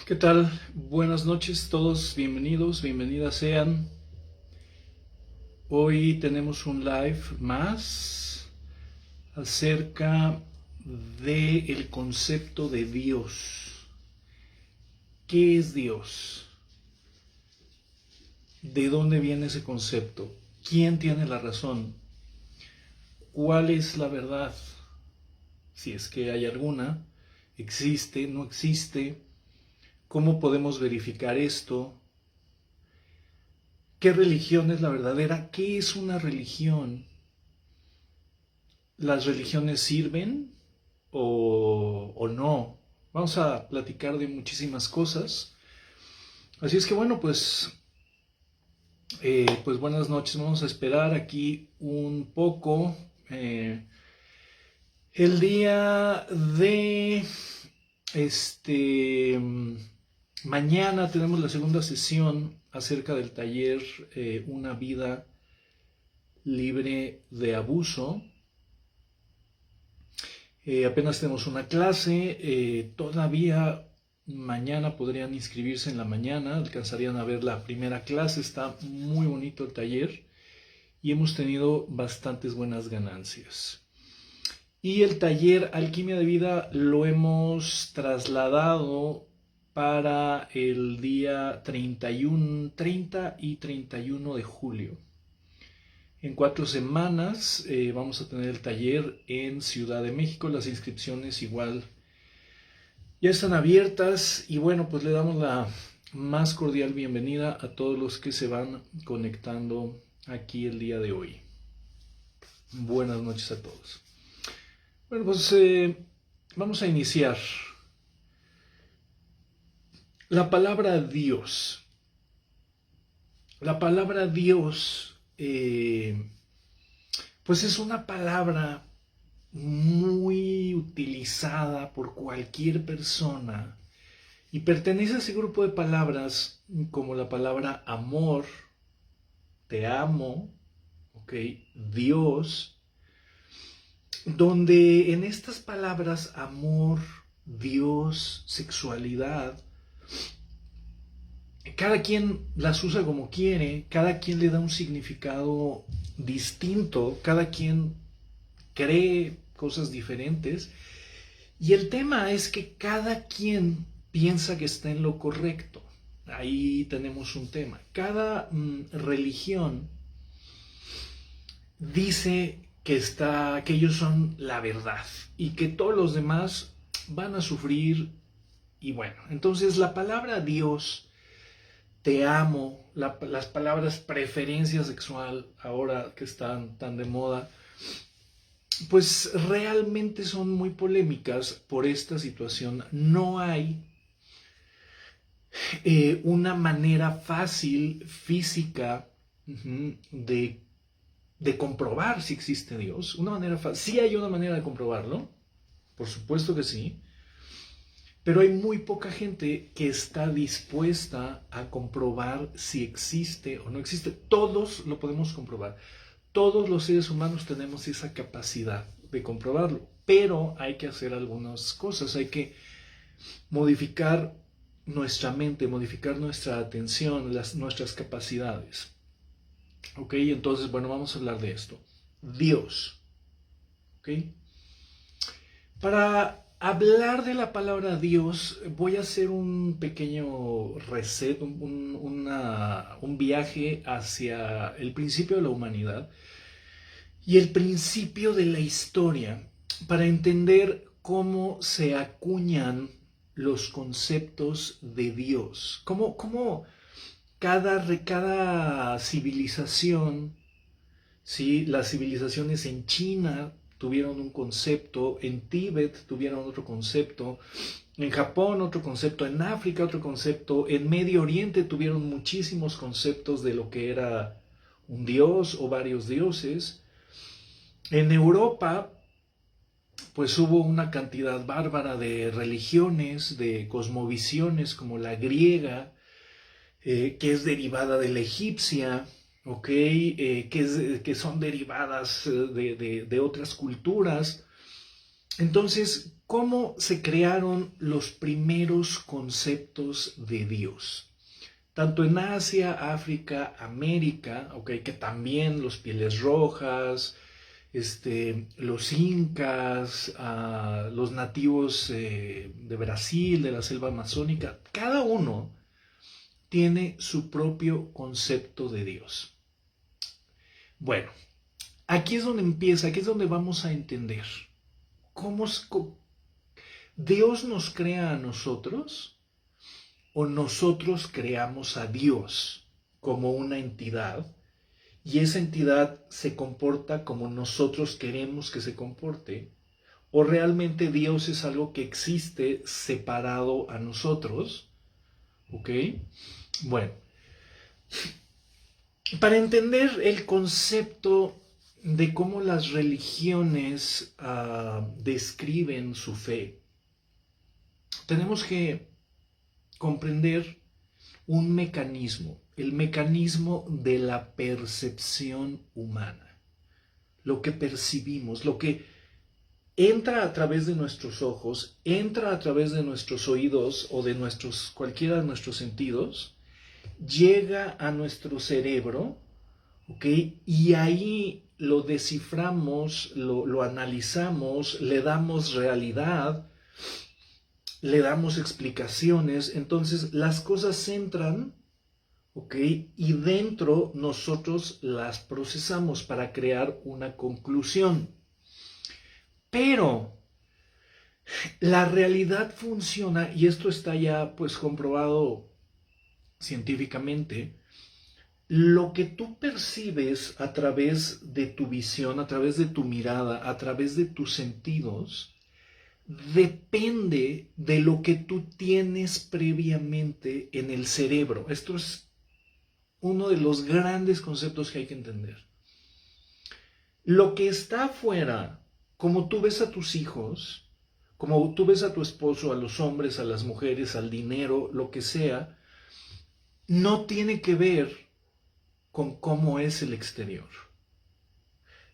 ¿Qué tal? Buenas noches todos, bienvenidos, bienvenidas sean. Hoy tenemos un live más acerca del concepto de Dios. ¿Qué es Dios? ¿De dónde viene ese concepto? ¿Quién tiene la razón? ¿Cuál es la verdad? Si es que hay alguna, ¿existe? ¿No existe? ¿Cómo podemos verificar esto? ¿Qué religión es la verdadera? ¿Qué es una religión? ¿Las religiones sirven o no? Vamos a platicar de muchísimas cosas. Así es que bueno, pues buenas noches. Vamos a esperar aquí un poco. El día de este mañana tenemos la segunda sesión acerca del taller Una vida libre de abuso. Apenas tenemos una clase, todavía mañana podrían inscribirse en la mañana, alcanzarían a ver la primera clase, está muy bonito el taller y hemos tenido bastantes buenas ganancias. Y el taller Alquimia de Vida lo hemos trasladado para el día 30 y 31 de julio. En 4 semanas vamos a tener el taller en Ciudad de México. Las inscripciones igual ya están abiertas y bueno, pues le damos la más cordial bienvenida a todos los que se van conectando aquí el día de hoy. Buenas noches a todos. Bueno, pues vamos a iniciar. La palabra Dios. La palabra Dios pues es una palabra muy utilizada por cualquier persona y pertenece a ese grupo de palabras como la palabra amor, te amo, ¿ok? Dios, donde en estas palabras amor, Dios, sexualidad, cada quien las usa como quiere, cada quien le da un significado distinto, cada quien cree cosas diferentes y el tema es que cada quien piensa que está en lo correcto. Ahí tenemos un tema. Cada religión dice que ellos son la verdad y que todos los demás van a sufrir y bueno, entonces la palabra Dios, te amo, las palabras preferencia sexual, ahora que están tan de moda, pues realmente son muy polémicas por esta situación. No hay una manera fácil, física, de comprobar si existe Dios. Una manera fácil. Sí hay una manera de comprobarlo, por supuesto que sí, pero hay muy poca gente que está dispuesta a comprobar si existe o no existe. Todos lo podemos comprobar. Todos los seres humanos tenemos esa capacidad de comprobarlo, pero hay que hacer algunas cosas. Hay que modificar nuestra mente, modificar nuestra atención, nuestras capacidades. ¿Ok? Entonces, bueno, vamos a hablar de esto. Dios. ¿Ok? Para hablar de la palabra Dios, voy a hacer un pequeño reset, un viaje hacia el principio de la humanidad y el principio de la historia para entender cómo se acuñan los conceptos de Dios, cómo cada civilización, ¿sí? Las civilizaciones en China tuvieron un concepto, en Tíbet tuvieron otro concepto, en Japón otro concepto, en África otro concepto, en Medio Oriente tuvieron muchísimos conceptos de lo que era un dios o varios dioses. En Europa, pues hubo una cantidad bárbara de religiones, de cosmovisiones como la griega, que es derivada de la egipcia, ¿okay? Que son derivadas de otras culturas. Entonces, cómo se crearon los primeros conceptos de Dios. Tanto en Asia, África, América, okay, que también los pieles rojas, los incas, los nativos de Brasil, de la selva amazónica, cada uno tiene su propio concepto de Dios. Bueno, aquí es donde empieza, aquí es donde vamos a entender cómo Dios nos crea a nosotros o nosotros creamos a Dios como una entidad y esa entidad se comporta como nosotros queremos que se comporte, o realmente Dios es algo que existe separado a nosotros. ¿Ok? Bueno, para entender el concepto de cómo las religiones describen su fe, tenemos que comprender un mecanismo, el mecanismo de la percepción humana, lo que percibimos, lo que entra a través de nuestros ojos, entra a través de nuestros oídos o de cualquiera de nuestros sentidos, llega a nuestro cerebro, ¿ok? Y ahí lo desciframos, lo analizamos, le damos realidad, le damos explicaciones, entonces las cosas entran, ¿ok? Y dentro nosotros las procesamos para crear una conclusión. Pero la realidad funciona, y esto está ya pues comprobado científicamente, lo que tú percibes a través de tu visión, a través de tu mirada, a través de tus sentidos, depende de lo que tú tienes previamente en el cerebro. Esto es uno de los grandes conceptos que hay que entender. Lo que está afuera, como tú ves a tus hijos, como tú ves a tu esposo, a los hombres, a las mujeres, al dinero, lo que sea, no tiene que ver con cómo es el exterior.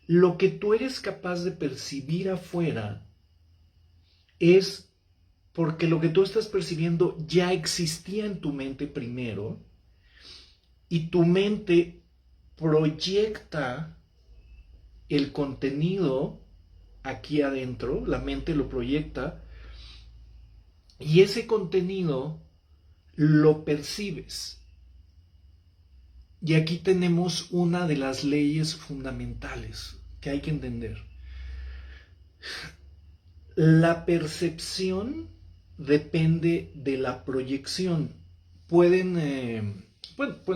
Lo que tú eres capaz de percibir afuera es porque lo que tú estás percibiendo ya existía en tu mente primero y tu mente proyecta el contenido aquí adentro, la mente lo proyecta y ese contenido lo percibes. Y aquí tenemos una de las leyes fundamentales que hay que entender. La percepción depende de la proyección. Pueden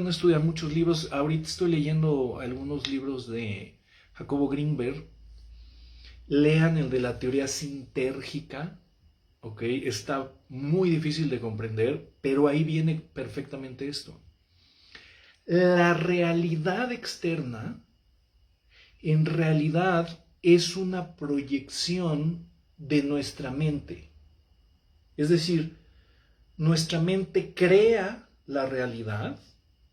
estudiar muchos libros. Ahorita estoy leyendo algunos libros de Jacobo Greenberg. Lean el de la teoría sintérgica. ¿Ok? Está muy difícil de comprender, pero ahí viene perfectamente esto. La realidad externa en realidad es una proyección de nuestra mente. Es decir, nuestra mente crea la realidad,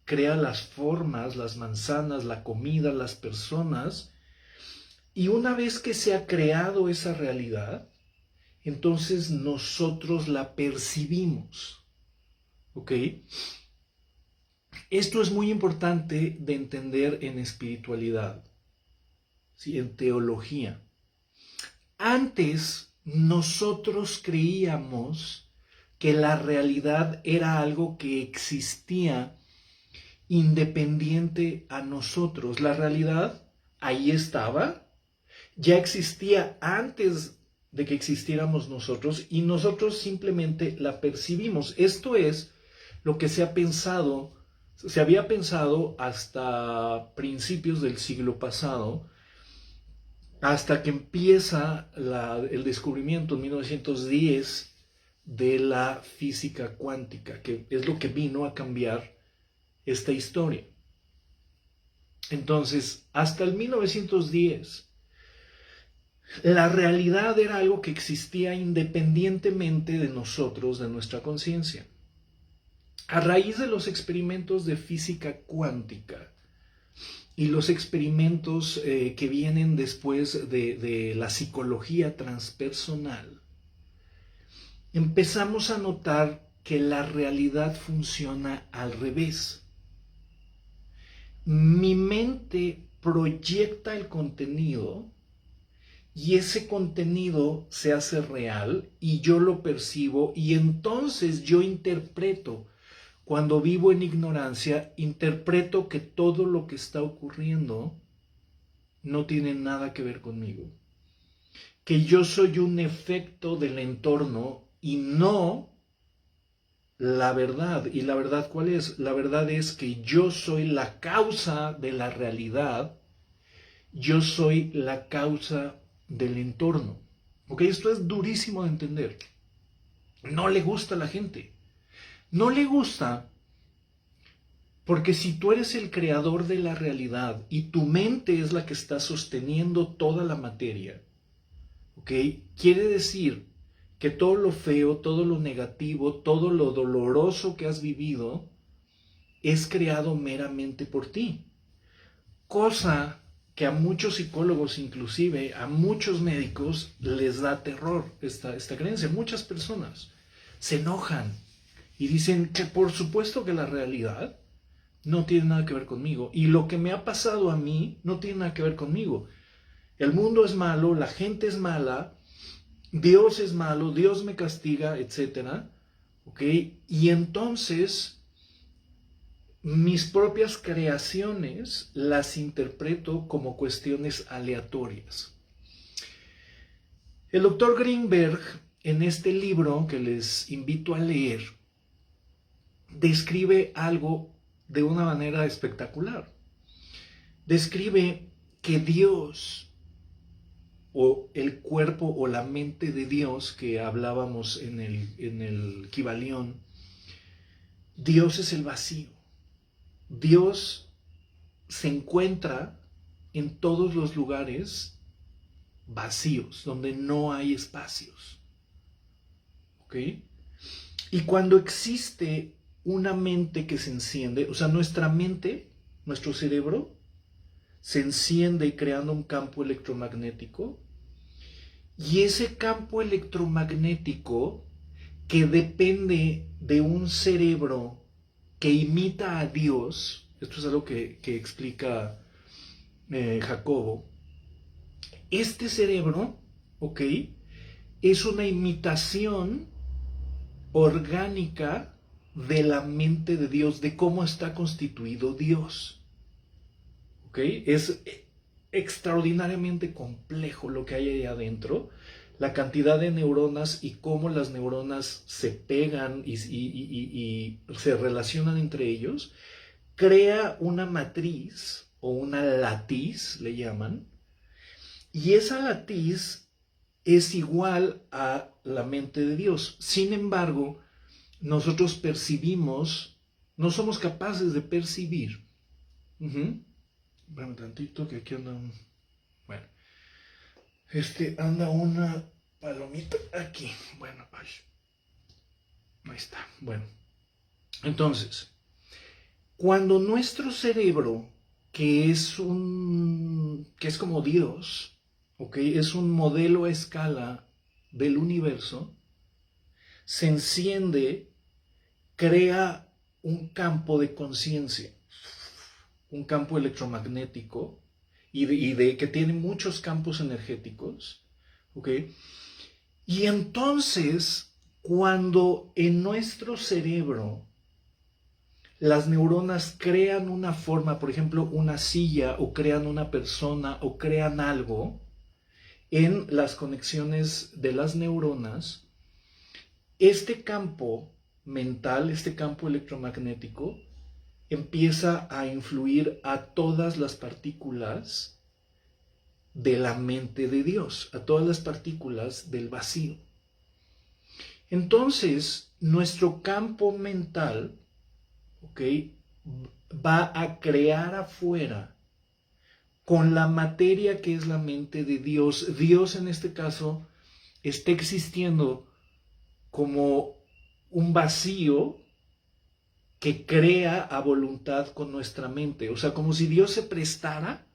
crea las formas, las manzanas, la comida, las personas, y una vez que se ha creado esa realidad, entonces nosotros la percibimos. ¿Ok? Esto es muy importante de entender en espiritualidad, ¿sí? En teología. Antes nosotros creíamos que la realidad era algo que existía independiente a nosotros. La realidad ahí estaba, ya existía antes de que existiéramos nosotros y nosotros simplemente la percibimos. Esto es lo que se había pensado hasta principios del siglo pasado, hasta que empieza el descubrimiento en 1910 de la física cuántica, que es lo que vino a cambiar esta historia. Entonces, hasta el 1910, la realidad era algo que existía independientemente de nosotros, de nuestra conciencia. A raíz de los experimentos de física cuántica y los experimentos que vienen después de la psicología transpersonal, empezamos a notar que la realidad funciona al revés. Mi mente proyecta el contenido y ese contenido se hace real y yo lo percibo y entonces yo interpreto. Cuando vivo en ignorancia, interpreto que todo lo que está ocurriendo no tiene nada que ver conmigo. Que yo soy un efecto del entorno y no la verdad. ¿Y la verdad cuál es? La verdad es que yo soy la causa de la realidad. Yo soy la causa del entorno. ¿Ok? Esto es durísimo de entender. No le gusta a la gente. No le gusta porque si tú eres el creador de la realidad y tu mente es la que está sosteniendo toda la materia, ¿ok? Quiere decir que todo lo feo, todo lo negativo, todo lo doloroso que has vivido es creado meramente por ti. Cosa que a muchos psicólogos, inclusive a muchos médicos, les da terror esta creencia. Muchas personas se enojan y dicen que por supuesto que la realidad no tiene nada que ver conmigo. Y lo que me ha pasado a mí no tiene nada que ver conmigo. El mundo es malo, la gente es mala, Dios es malo, Dios me castiga, etc. ¿Ok? Y entonces mis propias creaciones las interpreto como cuestiones aleatorias. El doctor Greenberg, en este libro que les invito a leer, describe algo de una manera espectacular. Describe que Dios, o el cuerpo o la mente de Dios que hablábamos en el Kybalión, Dios es el vacío. Dios se encuentra en todos los lugares vacíos, donde no hay espacios. ¿Ok? Y cuando existe una mente que se enciende, o sea, nuestra mente, nuestro cerebro, se enciende creando un campo electromagnético, y ese campo electromagnético que depende de un cerebro que imita a Dios, esto es algo que explica Jacobo, este cerebro, ¿ok? Es una imitación orgánica de la mente de Dios, de cómo está constituido Dios. ¿Ok? Es extraordinariamente complejo lo que hay ahí adentro, la cantidad de neuronas y cómo las neuronas se pegan y se relacionan entre ellos, crea una matriz o una latiz, le llaman, y esa latiz es igual a la mente de Dios. Sin embargo, nosotros percibimos, no somos capaces de percibir. Espérame tantito que aquí anda bueno, anda una palomita aquí. Bueno, ahí está. Bueno, entonces, cuando nuestro cerebro, que es como Dios, ¿ok? Es un modelo a escala del universo, se enciende, crea un campo de conciencia, un campo electromagnético y que tiene muchos campos energéticos, ¿ok? Y entonces, cuando en nuestro cerebro las neuronas crean una forma, por ejemplo, una silla, o crean una persona, o crean algo, en las conexiones de las neuronas, este campo mental, este campo electromagnético, empieza a influir a todas las partículas de la mente de Dios, a todas las partículas del vacío. Entonces, nuestro campo mental, ¿ok?, va a crear afuera con la materia que es la mente de Dios. Dios en este caso está existiendo como un vacío que crea a voluntad con nuestra mente. O sea, como si Dios se prestara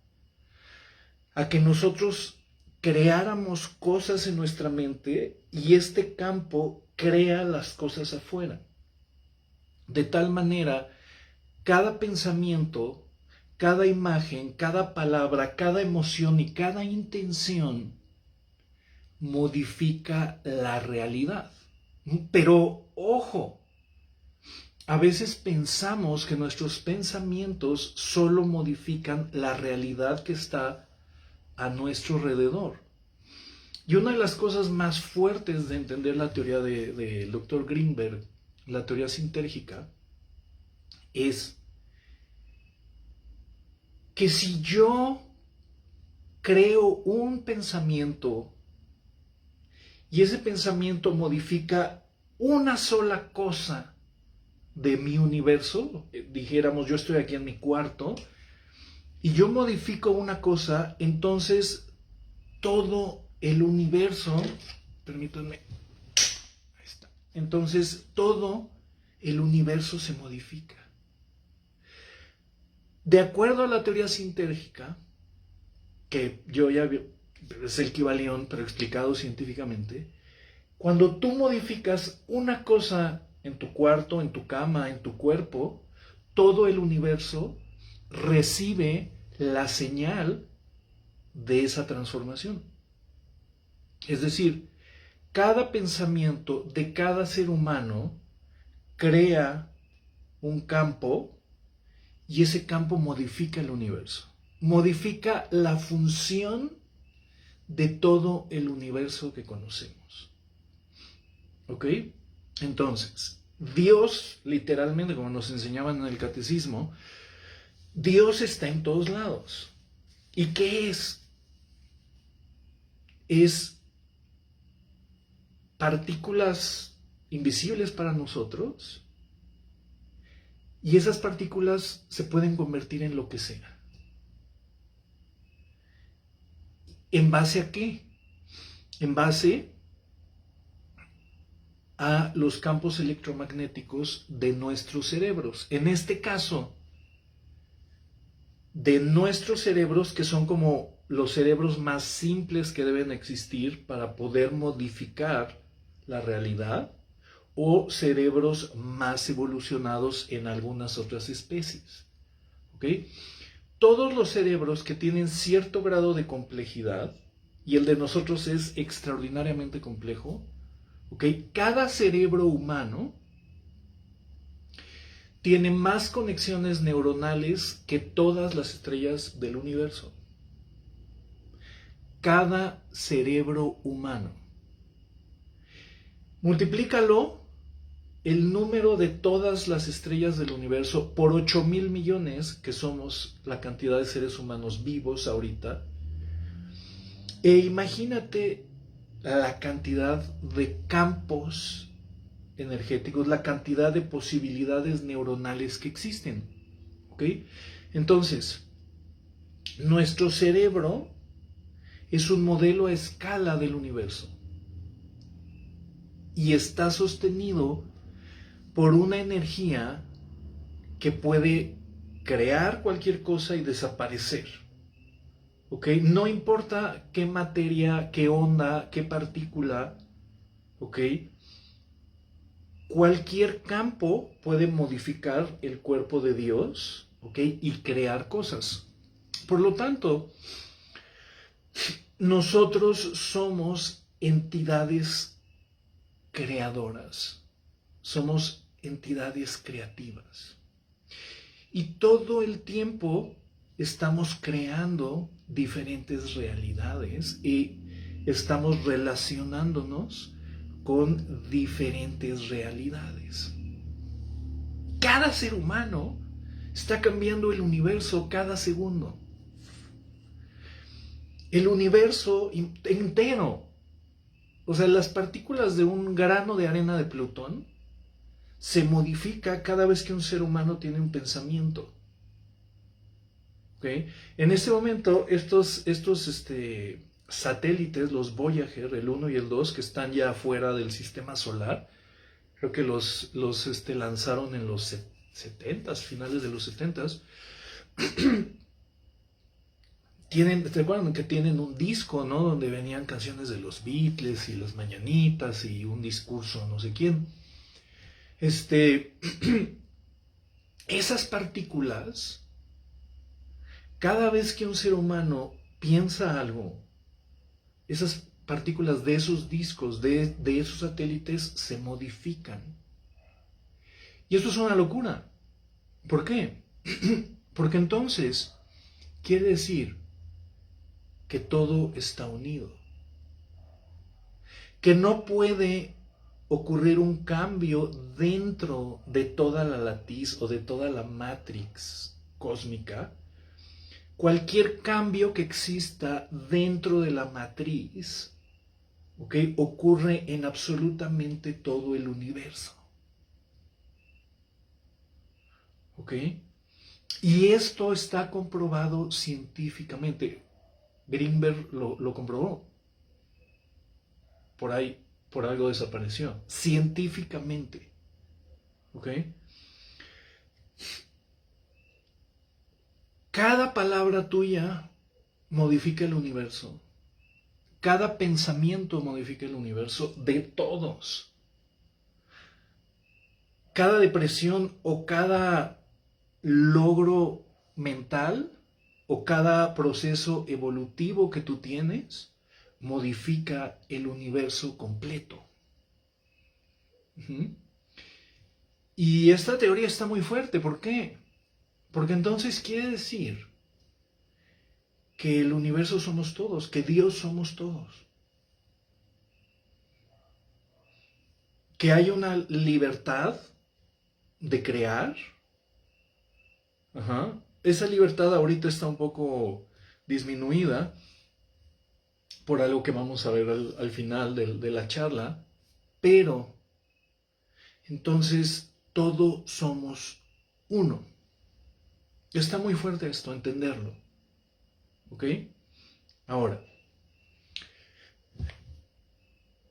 a que nosotros creáramos cosas en nuestra mente y este campo crea las cosas afuera. De tal manera, cada pensamiento, cada imagen, cada palabra, cada emoción y cada intención modifica la realidad. Pero ojo, a veces pensamos que nuestros pensamientos solo modifican la realidad que está a nuestro alrededor. Y una de las cosas más fuertes de entender la teoría del Dr. Greenberg, la teoría sintérgica, es que si yo creo un pensamiento y ese pensamiento modifica una sola cosa de mi universo, dijéramos yo estoy aquí en mi cuarto, y yo modifico una cosa, entonces todo el universo, permítanme, ahí está, entonces todo el universo se modifica. De acuerdo a la teoría sintérgica, que yo ya vi, es el Kybalión, pero explicado científicamente, cuando tú modificas una cosa en tu cuarto, en tu cama, en tu cuerpo, todo el universo recibe la señal de esa transformación. Es decir, cada pensamiento de cada ser humano crea un campo y ese campo modifica el universo, modifica la función de todo el universo que conocemos. ¿Ok? Entonces, Dios, literalmente, como nos enseñaban en el catecismo, Dios está en todos lados. ¿Y qué es? Es partículas invisibles para nosotros, y esas partículas se pueden convertir en lo que sea. ¿En base a qué? En base a los campos electromagnéticos de nuestros cerebros. En este caso, de nuestros cerebros, que son como los cerebros más simples que deben existir para poder modificar la realidad, o cerebros más evolucionados en algunas otras especies. ¿Ok? Todos los cerebros que tienen cierto grado de complejidad, y el de nosotros es extraordinariamente complejo, ¿ok? Cada cerebro humano tiene más conexiones neuronales que todas las estrellas del universo. Cada cerebro humano. Multiplícalo el número de todas las estrellas del universo por 8,000 millones, que somos la cantidad de seres humanos vivos ahorita, e imagínate la cantidad de campos energéticos, la cantidad de posibilidades neuronales que existen. ¿Ok? Entonces, nuestro cerebro es un modelo a escala del universo y está sostenido por una energía que puede crear cualquier cosa y desaparecer. ¿Ok? No importa qué materia, qué onda, qué partícula, ¿ok? Cualquier campo puede modificar el cuerpo de Dios, ¿ok? Y crear cosas. Por lo tanto, nosotros somos entidades creadoras, somos entidades creativas. Y todo el tiempo estamos creando diferentes realidades y estamos relacionándonos con diferentes realidades. Cada ser humano está cambiando el universo cada segundo. El universo entero. O sea, las partículas de un grano de arena de Plutón se modifica cada vez que un ser humano tiene un pensamiento. ¿Okay? En este momento, estos satélites, los Voyager, el 1 y el 2, que están ya fuera del sistema solar, creo que los lanzaron en los 70s, finales de los 70s, ¿te acuerdan que tienen un disco, ¿no? Donde venían canciones de los Beatles y las mañanitas y un discurso no sé quién. Esas partículas, cada vez que un ser humano piensa algo, esas partículas de esos discos, de esos satélites, se modifican. Y esto es una locura. ¿Por qué? Porque entonces quiere decir que todo está unido. Que no puede ocurrir un cambio dentro de toda la latiz o de toda la matrix cósmica. Cualquier cambio que exista dentro de la matriz, ¿ok?, ocurre en absolutamente todo el universo. ¿Ok? Y esto está comprobado científicamente. Greenberg lo comprobó. Por ahí, por algo desapareció. Científicamente. ¿Ok? Cada palabra tuya modifica el universo. Cada pensamiento modifica el universo de todos. Cada depresión o cada logro mental o cada proceso evolutivo que tú tienes modifica el universo completo. Y esta teoría está muy fuerte. ¿Por qué? Porque entonces quiere decir que el universo somos todos, que Dios somos todos. Que hay una libertad de crear. Esa libertad ahorita está un poco disminuida por algo que vamos a ver al final de la charla, pero entonces todos somos uno. Está muy fuerte esto, entenderlo. ¿Ok? Ahora,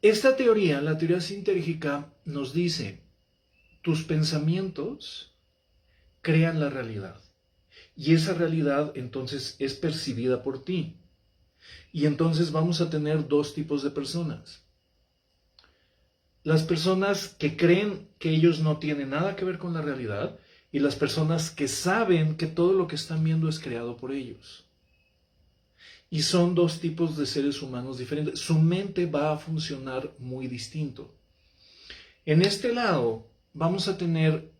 esta teoría, la teoría sintérgica, nos dice, tus pensamientos crean la realidad. Y esa realidad entonces es percibida por ti. Y entonces vamos a tener dos tipos de personas. Las personas que creen que ellos no tienen nada que ver con la realidad y las personas que saben que todo lo que están viendo es creado por ellos. Y son dos tipos de seres humanos diferentes. Su mente va a funcionar muy distinto. En este lado vamos a tener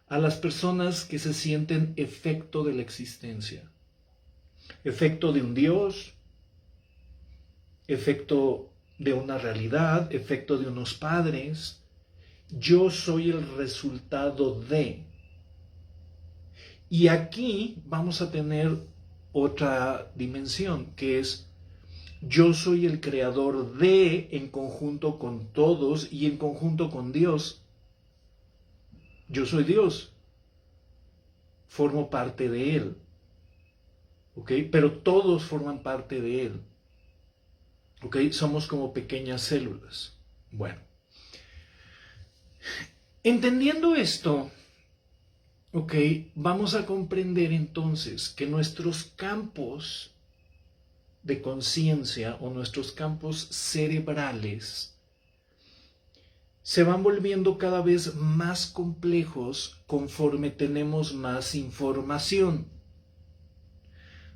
a las personas que se sienten efecto de la existencia. Efecto de un Dios, efecto de una realidad, efecto de unos padres. Yo soy el resultado de. Y aquí vamos a tener otra dimensión, que es yo soy el creador de, en conjunto con todos y en conjunto con Dios. Yo soy Dios. Formo parte de Él. ¿Ok? Pero todos forman parte de Él. ¿Ok? Somos como pequeñas células. Bueno. Entendiendo esto, ¿ok?, vamos a comprender entonces que nuestros campos de conciencia o nuestros campos cerebrales se van volviendo cada vez más complejos conforme tenemos más información.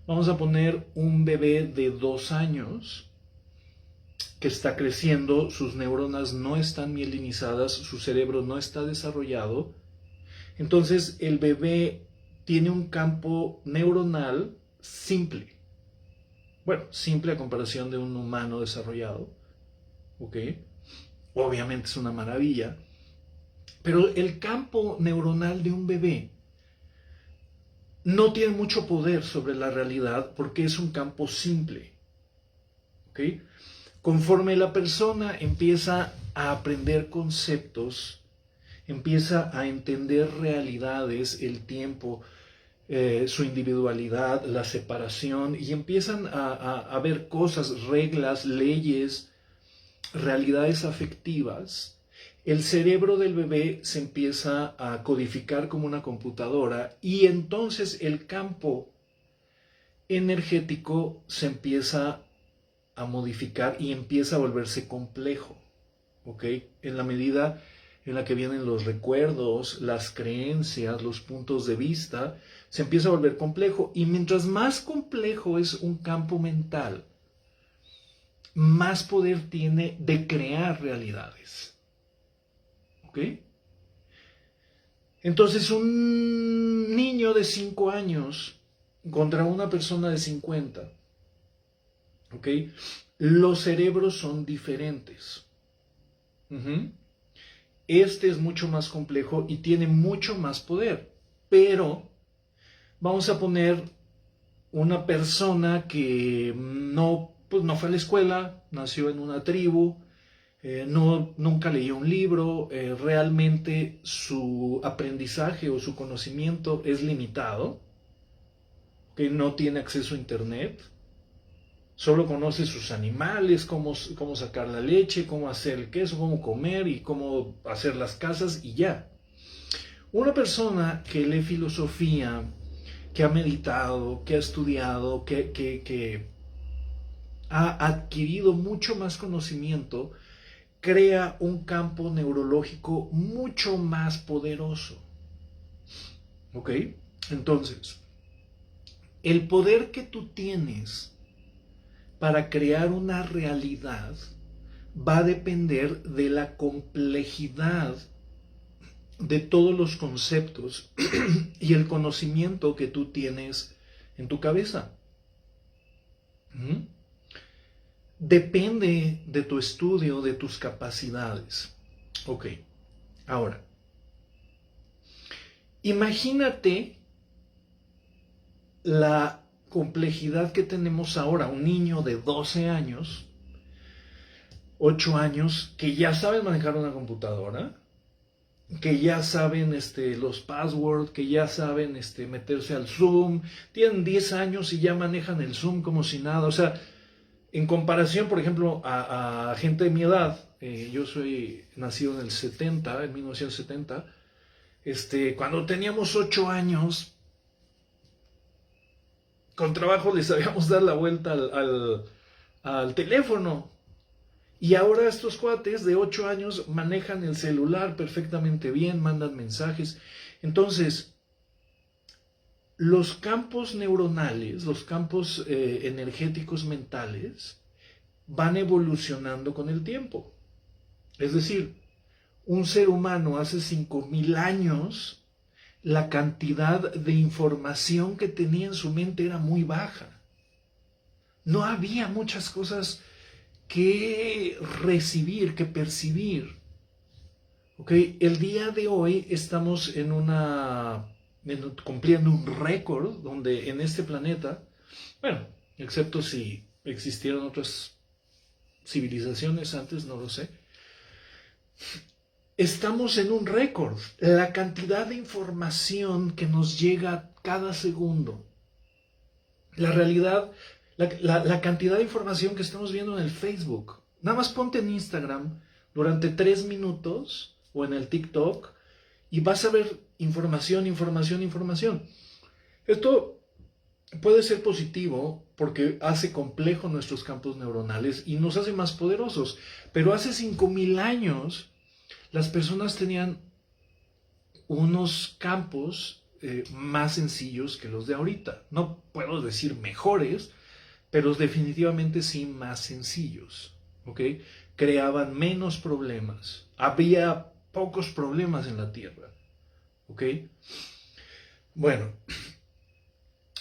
Vamos a poner un bebé de 2 años que está creciendo, sus neuronas no están mielinizadas, su cerebro no está desarrollado. Entonces el bebé tiene un campo neuronal simple. Bueno, simple a comparación de un humano desarrollado. ¿Ok? Obviamente es una maravilla. Pero el campo neuronal de un bebé no tiene mucho poder sobre la realidad porque es un campo simple. ¿Ok? Conforme la persona empieza a aprender conceptos, empieza a entender realidades, el tiempo, su individualidad, la separación, y empiezan a ver cosas, reglas, leyes, realidades afectivas, el cerebro del bebé se empieza a codificar como una computadora y entonces el campo energético se empieza a modificar y empieza a volverse complejo, ¿ok? En la medida en la que vienen los recuerdos, las creencias, los puntos de vista, se empieza a volver complejo. Y mientras más complejo es un campo mental, más poder tiene de crear realidades, ¿ok? Entonces, un niño de 5 años contra una persona de 50, ¿ok? Los cerebros son diferentes. Este es mucho más complejo y tiene mucho más poder. Pero vamos a poner una persona que pues no fue a la escuela, nació en una tribu, nunca leyó un libro, realmente su aprendizaje o su conocimiento es limitado, que no tiene acceso a internet, solo conoce sus animales, cómo sacar la leche, cómo hacer el queso, cómo comer y cómo hacer las casas y ya. Una persona que lee filosofía, que ha meditado, que ha estudiado, que ha adquirido mucho más conocimiento, crea un campo neurológico mucho más poderoso. ¿Ok? Entonces, el poder que tú tienes para crear una realidad va a depender de la complejidad de todos los conceptos y el conocimiento que tú tienes en tu cabeza. Depende de tu estudio, de tus capacidades. Ok, ahora, imagínate la complejidad que tenemos ahora. Un niño de 12 años, 8 años, que ya sabe manejar una computadora, que ya saben los passwords, que ya saben meterse al Zoom, tienen 10 años y ya manejan el Zoom como si nada. O sea, en comparación, por ejemplo, a gente de mi edad, yo soy nacido en el 70, en 1970, cuando teníamos 8 años, con trabajo les sabíamos dar la vuelta al teléfono. Y ahora estos cuates de 8 años manejan el celular perfectamente bien, mandan mensajes. Entonces, los campos neuronales, los campos energéticos mentales, van evolucionando con el tiempo. Es decir, un ser humano hace 5,000 años, la cantidad de información que tenía en su mente era muy baja. No había muchas cosas que recibir, que percibir. ¿Okay? El día de hoy estamos cumpliendo un récord donde en este planeta, bueno, excepto si existieron otras civilizaciones antes, no lo sé, estamos en un récord. La cantidad de información que nos llega cada segundo, la realidad, la cantidad de información que estamos viendo en el Facebook. Nada más ponte en Instagram durante 3 minutos o en el TikTok y vas a ver información, información, información. Esto puede ser positivo porque hace complejo nuestros campos neuronales y nos hace más poderosos. Pero hace 5,000 años las personas tenían unos campos más sencillos que los de ahorita. No puedo decir mejores, pero definitivamente sí más sencillos. ¿Ok? Creaban menos problemas. Había pocos problemas en la Tierra. ¿Ok? Bueno,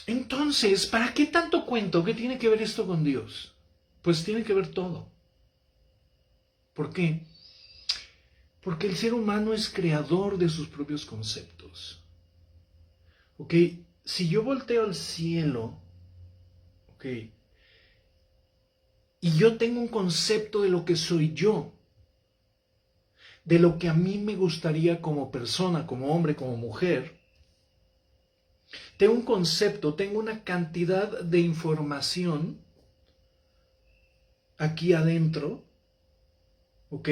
entonces, ¿para qué tanto cuento? ¿Qué tiene que ver esto con Dios? Pues tiene que ver todo. ¿Por qué? Porque el ser humano es creador de sus propios conceptos. ¿Ok? Si yo volteo al cielo, ¿ok? Y yo tengo un concepto de lo que soy yo, de lo que a mí me gustaría como persona, como hombre, como mujer, tengo un concepto, tengo una cantidad de información aquí adentro, ¿ok?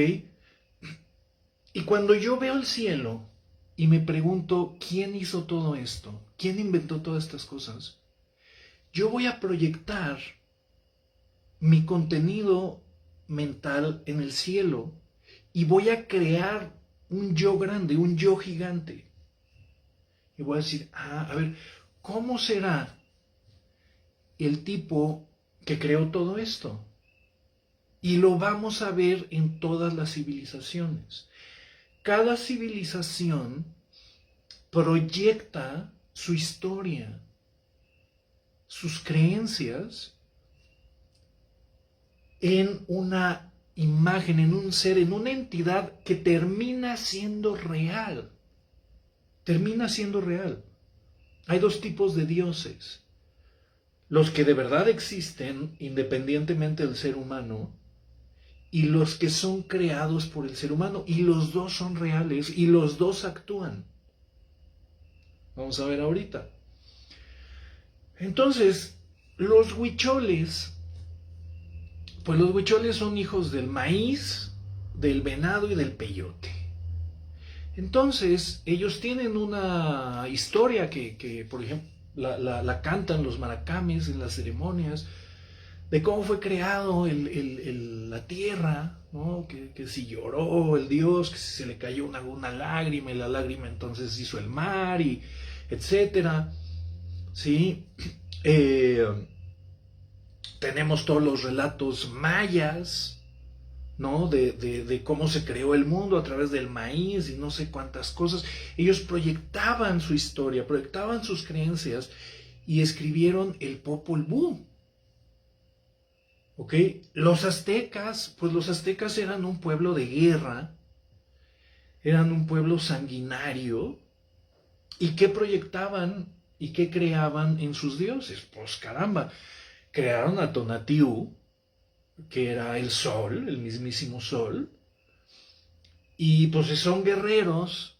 Y cuando yo veo el cielo y me pregunto, ¿quién hizo todo esto? ¿Quién inventó todas estas cosas? yo voy a proyectar mi contenido mental en el cielo y voy a crear un yo grande, un yo gigante. Y voy a decir, a ver, ¿cómo será el tipo que creó todo esto? Y lo vamos a ver en todas las civilizaciones. Cada civilización proyecta su historia, sus creencias en una imagen, en un ser, en una entidad que termina siendo real. Termina siendo real. Hay dos tipos de dioses. Los que de verdad existen independientemente del ser humano y los que son creados por el ser humano. Y los dos son reales y los dos actúan. Vamos a ver ahorita. Entonces, los huicholes, pues los huicholes son hijos del maíz, del venado y del peyote. Entonces, ellos tienen una historia que por ejemplo, la cantan los maracames en las ceremonias, de cómo fue creado la tierra, ¿no? Que si lloró el dios, que si se le cayó una lágrima, y la lágrima entonces hizo el mar, y etcétera. ¿Sí? Tenemos todos los relatos mayas, ¿no? De cómo se creó el mundo a través del maíz y no sé cuántas cosas. Ellos proyectaban su historia, proyectaban sus creencias y escribieron el Popol Vuh. ¿Ok? Los aztecas, pues los aztecas eran un pueblo de guerra, eran un pueblo sanguinario. ¿Y qué proyectaban y qué creaban en sus dioses? Pues caramba, crearon a Tonatiuh, que era el sol, el mismísimo sol. Y pues si son guerreros,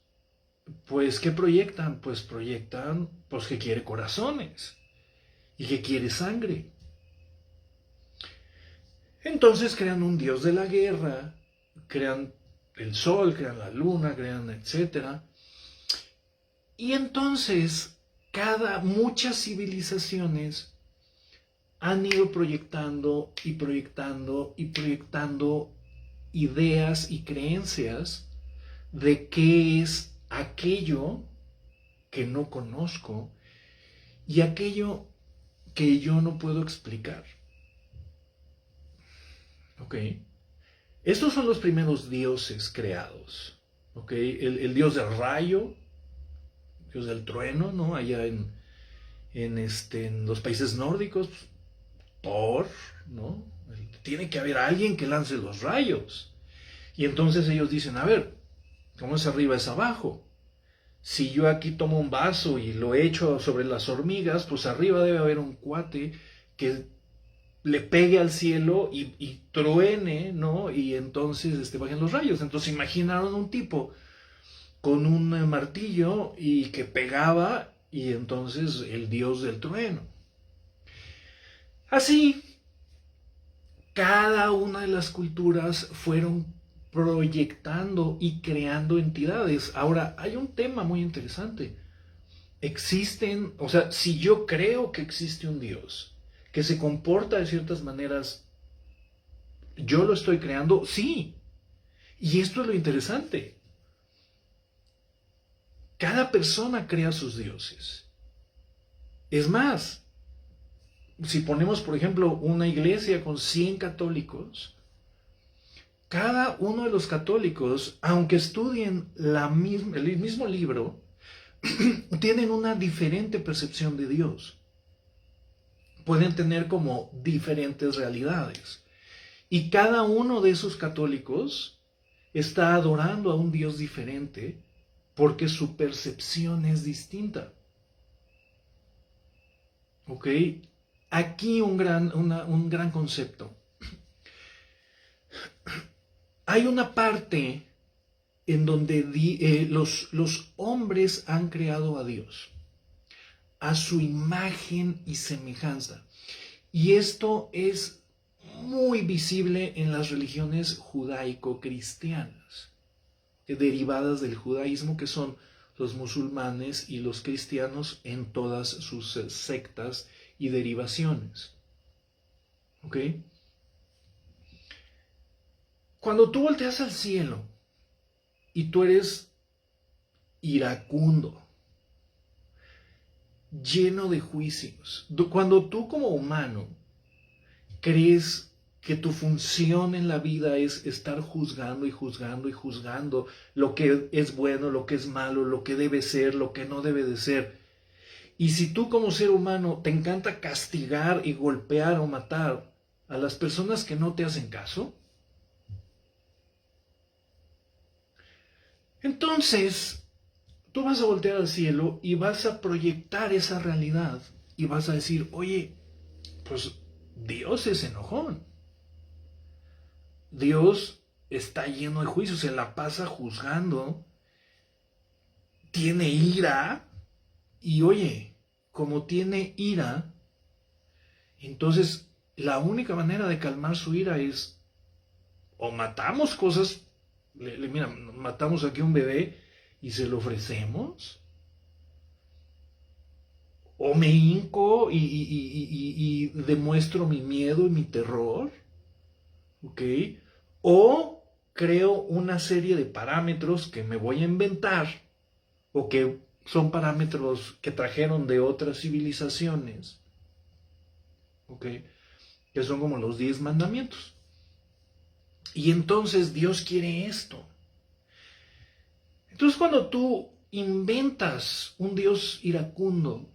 pues ¿qué proyectan? Pues proyectan pues que quiere corazones y que quiere sangre. Entonces crean un dios de la guerra, crean el sol, crean la luna, crean etcétera. Y entonces muchas civilizaciones han ido proyectando y proyectando y proyectando ideas y creencias de qué es aquello que no conozco y aquello que yo no puedo explicar. ¿Ok? Estos son los primeros dioses creados. ¿Ok? El dios del rayo, dios del trueno, ¿no? Allá en los países nórdicos, Thor, ¿no? Tiene que haber alguien que lance los rayos. Y entonces ellos dicen, a ver, ¿cómo es arriba es abajo? Si yo aquí tomo un vaso y lo echo sobre las hormigas, pues arriba debe haber un cuate que le pegue al cielo y truene, ¿no? Y entonces bajen los rayos. Entonces imaginaron un tipo con un martillo y que pegaba, y entonces el dios del trueno. Así, cada una de las culturas fueron proyectando y creando entidades. Ahora, hay un tema muy interesante. Existen, o sea, si yo creo que existe un dios que se comporta de ciertas maneras, ¿yo lo estoy creando? Sí. Y esto es lo interesante. Cada persona crea sus dioses. Es más, si ponemos, por ejemplo, una iglesia con 100 católicos, cada uno de los católicos, aunque estudien el mismo libro, tienen una diferente percepción de Dios. Pueden tener como diferentes realidades. Y cada uno de esos católicos está adorando a un Dios diferente porque su percepción es distinta. ¿Ok? Aquí un gran concepto. Hay una parte en donde los hombres han creado a Dios, a su imagen y semejanza. Y esto es muy visible en las religiones judaico-cristianas, derivadas del judaísmo, que son los musulmanes y los cristianos en todas sus sectas y derivaciones. ¿Ok? Cuando tú volteas al cielo y tú eres iracundo, lleno de juicios, cuando tú como humano crees que tu función en la vida es estar juzgando y juzgando y juzgando lo que es bueno, lo que es malo, lo que debe ser, lo que no debe de ser. Y si tú como ser humano te encanta castigar y golpear o matar a las personas que no te hacen caso, entonces tú vas a voltear al cielo y vas a proyectar esa realidad y vas a decir, oye, pues Dios es enojón. Dios está lleno de juicios, se la pasa juzgando, tiene ira y oye, como tiene ira, entonces la única manera de calmar su ira es o matamos cosas, mira, matamos aquí un bebé y se lo ofrecemos, o me hinco y demuestro mi miedo y mi terror, ¿ok? O creo una serie de parámetros que me voy a inventar o que son parámetros que trajeron de otras civilizaciones, ¿ok? Que son como los 10 mandamientos. Y entonces Dios quiere esto. Entonces cuando tú inventas un Dios iracundo,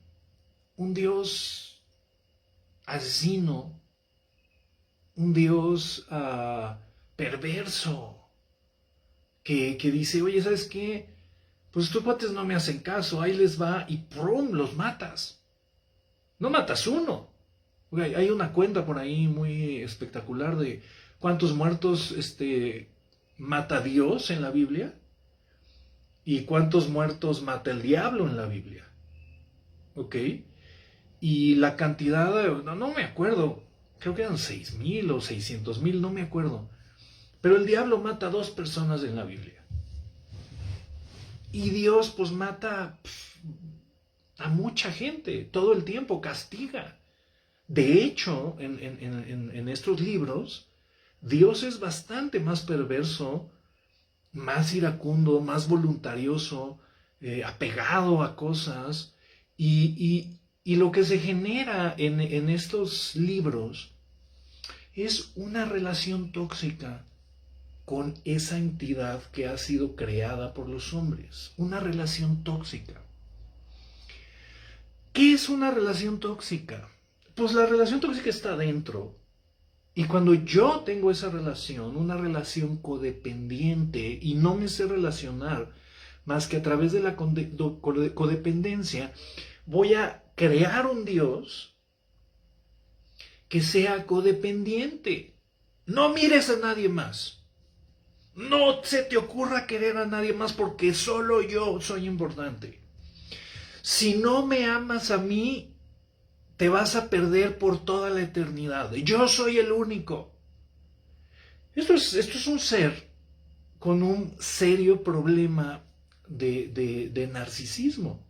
un Dios asesino, un Dios perverso, que dice, oye, ¿sabes qué? Pues estos cuates no me hacen caso, ahí les va y ¡prum! Los matas. No matas uno. Hay una cuenta por ahí muy espectacular de cuántos muertos mata Dios en la Biblia y cuántos muertos mata el diablo en la Biblia. ¿Ok? Y la cantidad, no me acuerdo, creo que eran 6,000 o 600,000, no me acuerdo. Pero el diablo mata a 2 personas en la Biblia. Y Dios pues mata a mucha gente, todo el tiempo castiga. De hecho, en estos libros, Dios es bastante más perverso, más iracundo, más voluntarioso, apegado a cosas. Y lo que se genera en estos libros es una relación tóxica con esa entidad que ha sido creada por los hombres. Una relación tóxica. ¿Qué es una relación tóxica? Pues la relación tóxica está dentro. Y cuando yo tengo esa relación, una relación codependiente, y no me sé relacionar más que a través de la codependencia, voy a crear un Dios que sea codependiente. No mires a nadie más. No se te ocurra querer a nadie más porque solo yo soy importante. Si no me amas a mí, te vas a perder por toda la eternidad. Yo soy el único. Esto es un ser con un serio problema de narcisismo.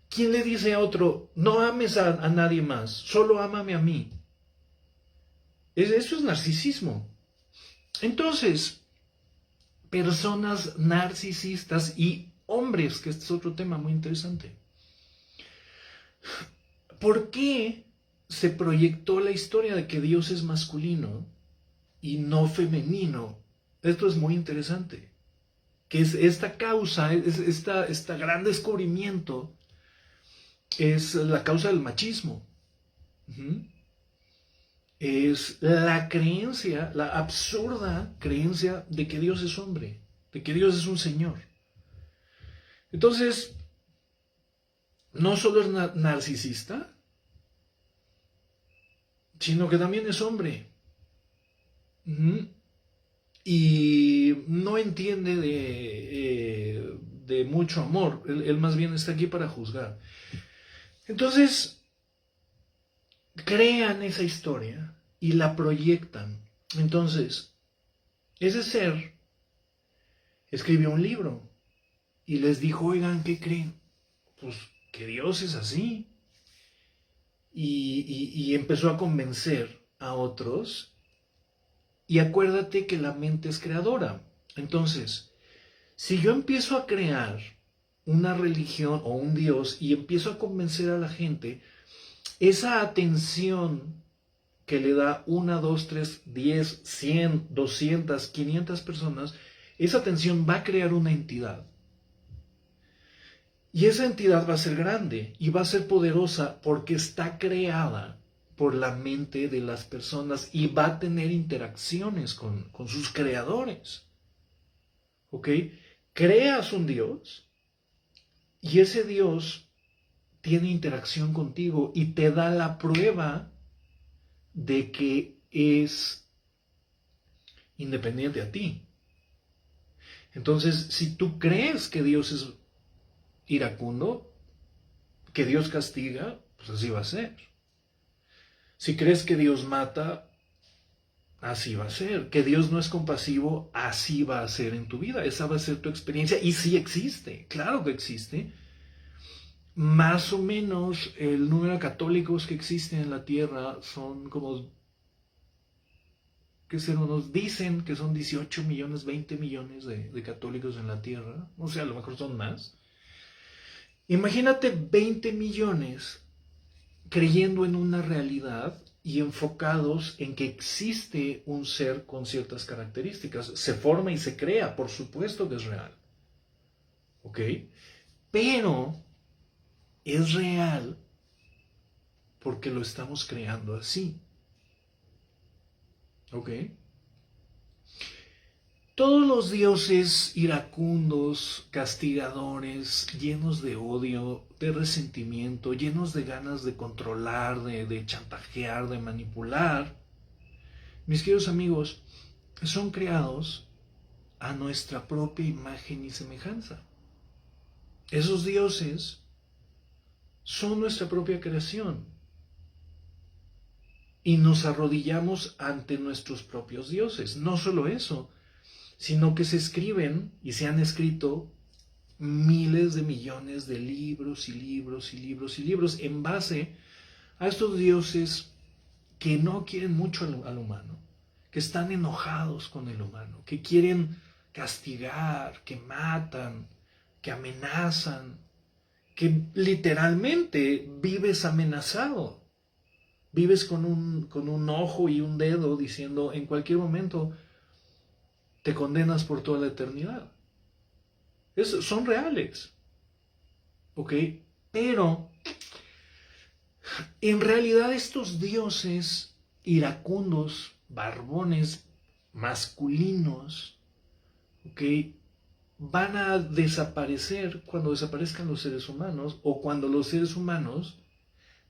¿Quién le dice a otro, no ames a nadie más, solo ámame a mí? Eso es narcisismo. Entonces, personas narcisistas y hombres, que este es otro tema muy interesante. ¿Por qué se proyectó la historia de que Dios es masculino y no femenino? Esto es muy interesante. Que es esta causa, esta gran descubrimiento, es la causa del machismo. Es la creencia, la absurda creencia de que Dios es hombre, de que Dios es un señor. Entonces, no solo es narcisista, sino que también es hombre. Y no entiende de mucho amor. Él más bien está aquí para juzgar. Entonces, crean esa historia y la proyectan. Entonces, ese ser escribió un libro y les dijo, oigan, ¿qué creen? Pues que Dios es así. Y empezó a convencer a otros. Y acuérdate que la mente es creadora. Entonces, si yo empiezo a crear una religión o un Dios y empiezo a convencer a la gente, esa atención que le da 1, 2, 3, 10, 100, 200, 500 personas, esa atención va a crear una entidad. Y esa entidad va a ser grande y va a ser poderosa porque está creada por la mente de las personas y va a tener interacciones con sus creadores. ¿Ok? Creas un Dios y ese Dios tiene interacción contigo y te da la prueba de que es independiente a ti. Entonces, si tú crees que Dios es iracundo, que Dios castiga, pues así va a ser. Si crees que Dios mata, así va a ser. Que Dios no es compasivo, así va a ser en tu vida. Esa va a ser tu experiencia. Y sí existe, claro que existe. Más o menos el número de católicos que existen en la tierra son como, ¿qué será? Nos dicen que son 18 millones, 20 millones de católicos en la tierra. O sea, a lo mejor son más. Imagínate 20 millones creyendo en una realidad y enfocados en que existe un ser con ciertas características. Se forma y se crea, por supuesto que es real. ¿Ok? Pero es real porque lo estamos creando así. ¿Ok? Todos los dioses iracundos, castigadores, llenos de odio, de resentimiento, llenos de ganas de controlar, de chantajear, de manipular, mis queridos amigos, son creados a nuestra propia imagen y semejanza. Esos dioses son nuestra propia creación y nos arrodillamos ante nuestros propios dioses. No solo eso, sino que se escriben y se han escrito miles de millones de libros y libros y libros y libros en base a estos dioses que no quieren mucho al humano, que están enojados con el humano, que quieren castigar, que matan, que amenazan, que literalmente vives amenazado. Vives con un ojo y un dedo diciendo en cualquier momento te condenas por toda la eternidad. Son reales. ¿Ok? Pero en realidad estos dioses iracundos, barbones, masculinos, ¿ok? Van a desaparecer cuando desaparezcan los seres humanos o cuando los seres humanos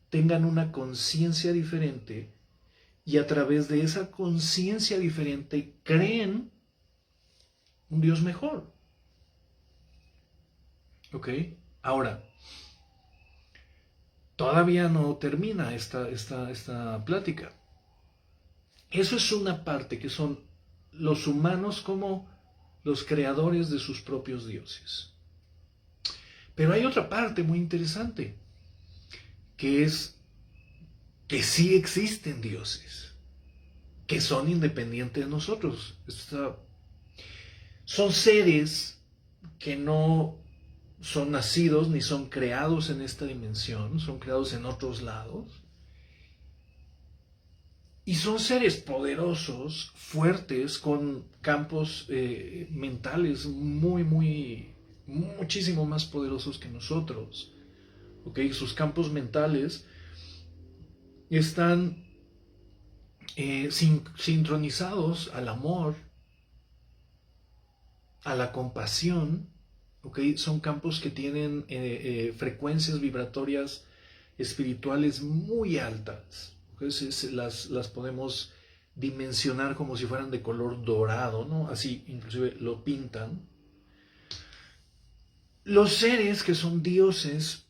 tengan una conciencia diferente y a través de esa conciencia diferente creen un Dios mejor. ¿Ok? Ahora, todavía no termina esta plática. Eso es una parte que son los humanos como los creadores de sus propios dioses. Pero hay otra parte muy interesante, que es que sí existen dioses, que son independientes de nosotros. Son seres que no son nacidos ni son creados en esta dimensión, son creados en otros lados. Y son seres poderosos, fuertes, con campos mentales muchísimo más poderosos que nosotros. ¿Ok? Sus campos mentales están sincronizados al amor, a la compasión. ¿Ok? Son campos que tienen frecuencias vibratorias espirituales muy altas. Entonces las podemos dimensionar como si fueran de color dorado, ¿no? Así inclusive lo pintan. Los seres que son dioses,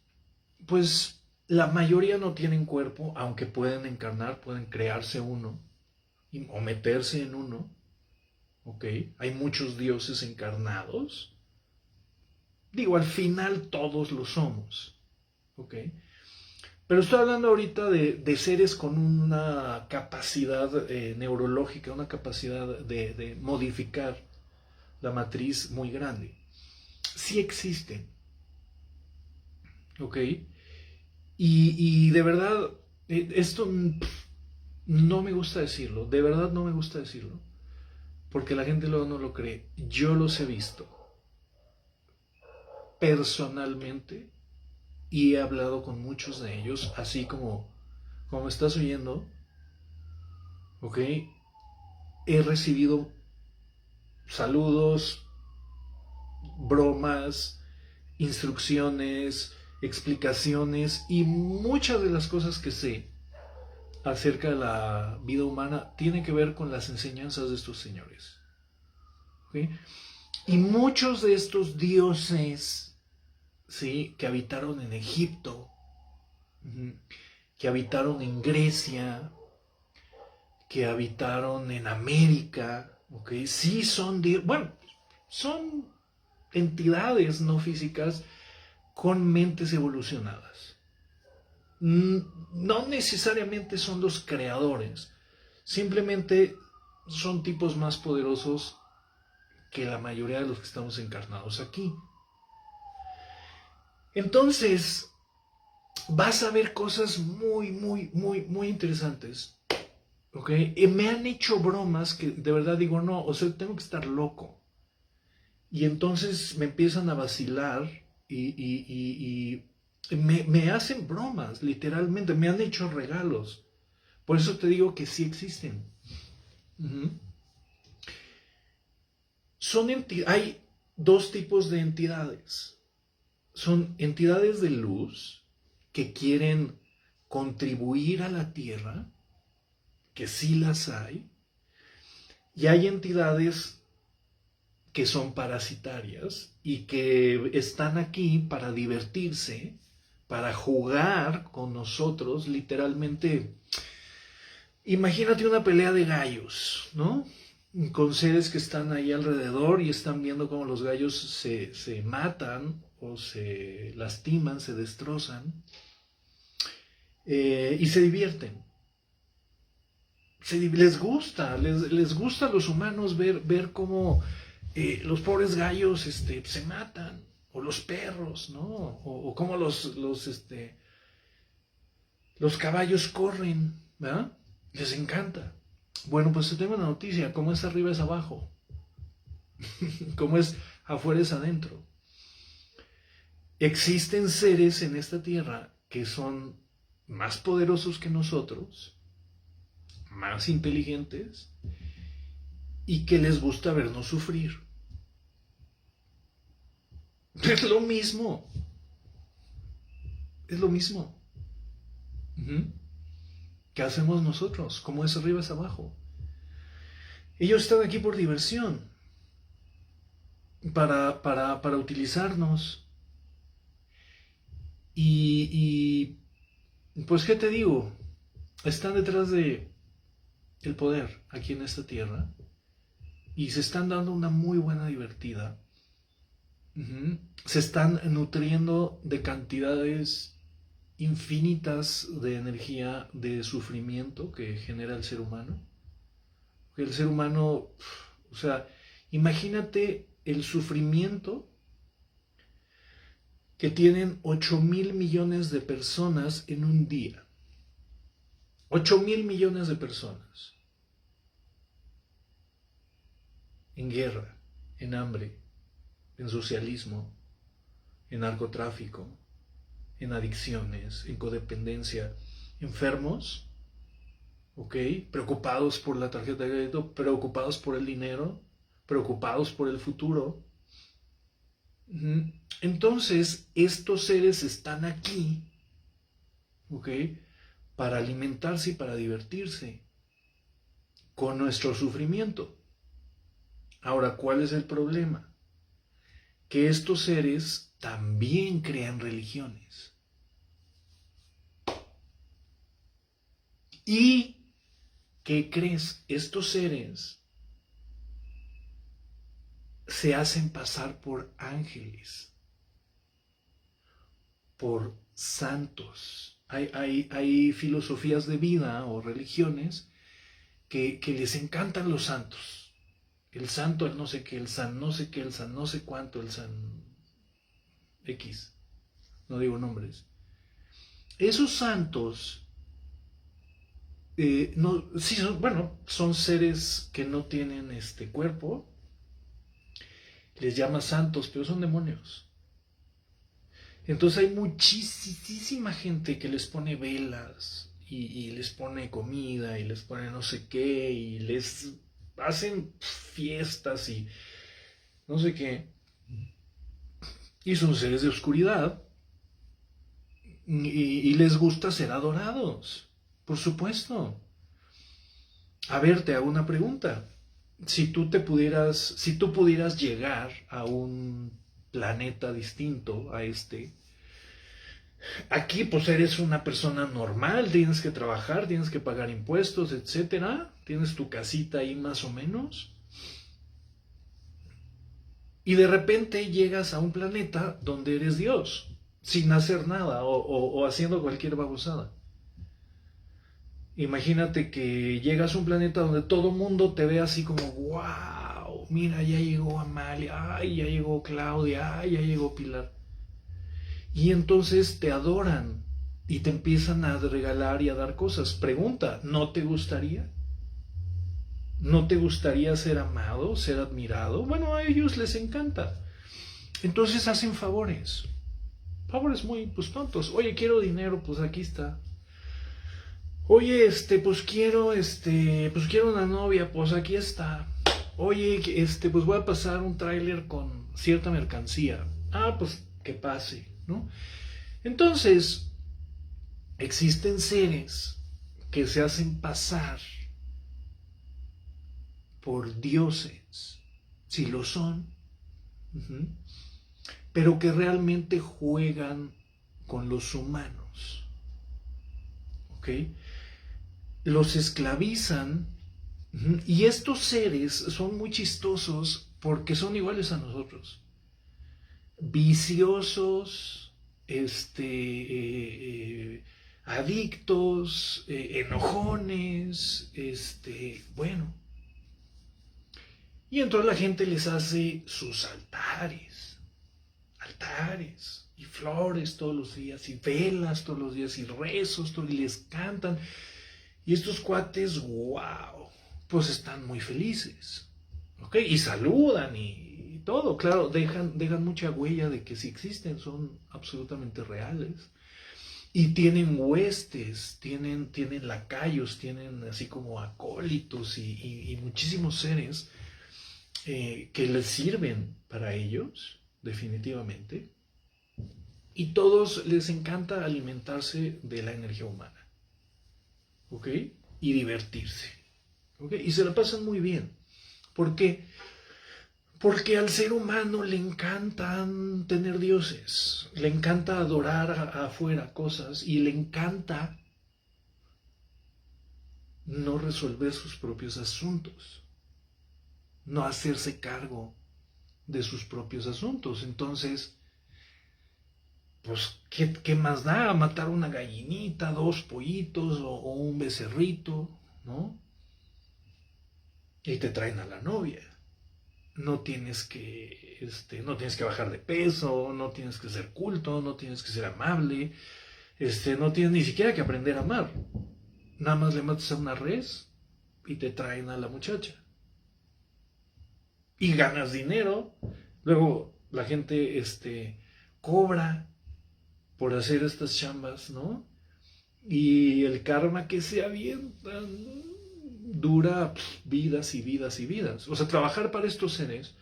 pues la mayoría no tienen cuerpo, aunque pueden encarnar, pueden crearse uno o meterse en uno. ¿Ok? Hay muchos dioses encarnados. Digo, al final todos lo somos. ¿ok? Pero estoy hablando ahorita de seres con una capacidad neurológica, una capacidad de modificar la matriz muy grande. Sí existen, ¿ok? Y de verdad, esto no me gusta decirlo, de verdad no me gusta decirlo, porque la gente luego no lo cree. Yo los he visto personalmente y he hablado con muchos de ellos, así como me estás oyendo, ¿ok? He recibido saludos, bromas, instrucciones, explicaciones y muchas de las cosas que sé acerca de la vida humana tienen que ver con las enseñanzas de estos señores. ¿Okay? Y muchos de estos dioses, ¿sí?, que habitaron en Egipto, que habitaron en Grecia, que habitaron en América, ¿okay?, sí son, bueno, son entidades no físicas con mentes evolucionadas. No necesariamente son los creadores, simplemente son tipos más poderosos que la mayoría de los que estamos encarnados aquí. Entonces, vas a ver cosas muy, muy, muy, muy interesantes. ¿Ok? Y me han hecho bromas que de verdad digo, no, o sea, tengo que estar loco. Y entonces me empiezan a vacilar y me hacen bromas, literalmente, me han hecho regalos. Por eso te digo que sí existen. Uh-huh. Hay dos tipos de entidades. Son entidades de luz que quieren contribuir a la Tierra, que sí las hay, y hay entidades que son parasitarias y que están aquí para divertirse, para jugar con nosotros, literalmente. Imagínate una pelea de gallos, ¿no? Con seres que están ahí alrededor y están viendo cómo los gallos se matan o se lastiman, se destrozan, y se divierten. Les gusta a los humanos ver cómo los pobres gallos se matan, o los perros, ¿no? O cómo los caballos corren, ¿verdad? Les encanta. Bueno, pues te tengo una noticia, como es arriba es abajo, como es afuera es adentro. Existen seres en esta tierra que son más poderosos que nosotros, más inteligentes, y que les gusta vernos sufrir. Es lo mismo. Es lo mismo. ¿Qué hacemos nosotros? Como es arriba es abajo. Ellos están aquí por diversión, para utilizarnos. Y pues, ¿qué te digo? Están detrás de el poder aquí en esta tierra y se están dando una muy buena divertida. Se están nutriendo de cantidades infinitas de energía, de sufrimiento que genera el ser humano. El ser humano, o sea, imagínate el sufrimiento que tienen 8.000 millones de personas en un día. 8.000 millones de personas en guerra, en hambre, en socialismo, en narcotráfico, en adicciones, en codependencia, enfermos, ¿ok? Preocupados por la tarjeta de crédito, preocupados por el dinero, preocupados por el futuro. Entonces, estos seres están aquí, ¿ok?, para alimentarse y para divertirse con nuestro sufrimiento. Ahora, ¿cuál es el problema? Que estos seres también crean religiones. ¿Y qué crees? Estos seres se hacen pasar por ángeles. por santos. Hay filosofías de vida o religiones que les encantan los santos. El santo, el no sé qué, el san no sé qué, el san no sé cuánto, el san X. No digo nombres. Esos santos, no, sí son seres que no tienen cuerpo. Les llama santos, pero son demonios. Entonces hay muchísima gente que les pone velas y les pone comida y les pone no sé qué y les hacen fiestas y no sé qué. Y son seres de oscuridad y les gusta ser adorados, por supuesto. A ver, te hago una pregunta. Si tú pudieras llegar a un planeta distinto a aquí pues eres una persona normal, tienes que trabajar, tienes que pagar impuestos, etcétera, tienes tu casita ahí más o menos, y de repente llegas a un planeta donde eres Dios, sin hacer nada o haciendo cualquier babosada. Imagínate que llegas a un planeta donde todo mundo te ve así como, wow, mira, ya llegó Amalia, ay, ya llegó Claudia, ay, ya llegó Pilar. Y entonces te adoran y te empiezan a regalar y a dar cosas. Pregunta, ¿no te gustaría? ¿No te gustaría ser amado, ser admirado? Bueno, a ellos les encanta. Entonces hacen favores. Favores muy tontos. Oye, quiero dinero, pues aquí está. Oye, pues quiero una novia, pues aquí está. Oye, pues voy a pasar un tráiler con cierta mercancía. Ah, pues que pase, ¿no? Entonces, existen seres que se hacen pasar por dioses, si lo son, pero que realmente juegan con los humanos, ¿ok? Los esclavizan y estos seres son muy chistosos porque son iguales a nosotros, viciosos, adictos, enojones, bueno. Y entonces la gente les hace sus altares y flores todos los días y velas todos los días y rezos todos, y les cantan. Y estos cuates, wow, pues están muy felices, ¿ok? Y saludan y todo, claro, dejan mucha huella de que sí existen, son absolutamente reales. Y tienen huestes, tienen lacayos, tienen así como acólitos y muchísimos seres que les sirven para ellos, definitivamente. Y todos les encanta alimentarse de la energía humana. ¿Ok? Y divertirse. ¿Ok? Y se la pasan muy bien. ¿Por qué? Porque al ser humano le encantan tener dioses, le encanta adorar afuera cosas y le encanta no resolver sus propios asuntos, no hacerse cargo de sus propios asuntos. Entonces, pues, ¿qué más da? Matar una gallinita, 2 pollitos o un becerrito, ¿no? Y te traen a la novia. No tienes que bajar de peso, no tienes que ser culto, no tienes que ser amable, no tienes ni siquiera que aprender a amar. Nada más le matas a una res y te traen a la muchacha. Y ganas dinero. Luego la gente cobra por hacer estas chambas, ¿no? Y el karma que se avientan dura vidas y vidas y vidas. O sea, trabajar para estos seres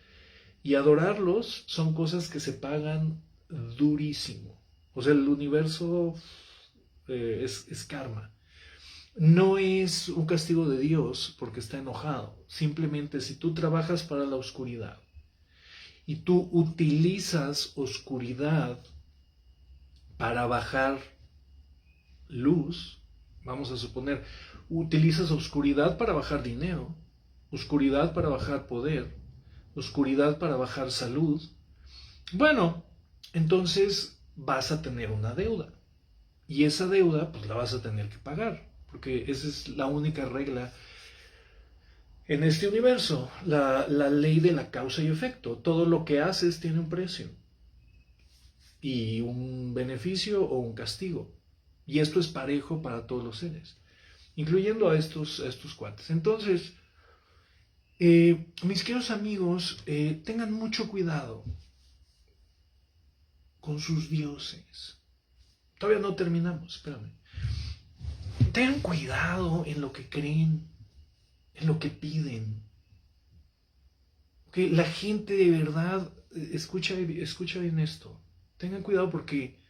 y adorarlos son cosas que se pagan durísimo. O sea, el universo es karma. No es un castigo de Dios porque está enojado. Simplemente si tú trabajas para la oscuridad y tú utilizas oscuridad para bajar luz, vamos a suponer, utilizas oscuridad para bajar dinero, oscuridad para bajar poder, oscuridad para bajar salud. Bueno, entonces vas a tener una deuda. Y esa deuda, pues la vas a tener que pagar, porque esa es la única regla en este universo, la ley de la causa y efecto. Todo lo que haces tiene un precio y un beneficio o un castigo. Y esto es parejo para todos los seres, incluyendo a estos cuates. Entonces, mis queridos amigos, tengan mucho cuidado con sus dioses. Todavía no terminamos, espérame. Tengan cuidado en lo que creen, en lo que piden. Que la gente de verdad, escucha bien esto. Tengan cuidado porque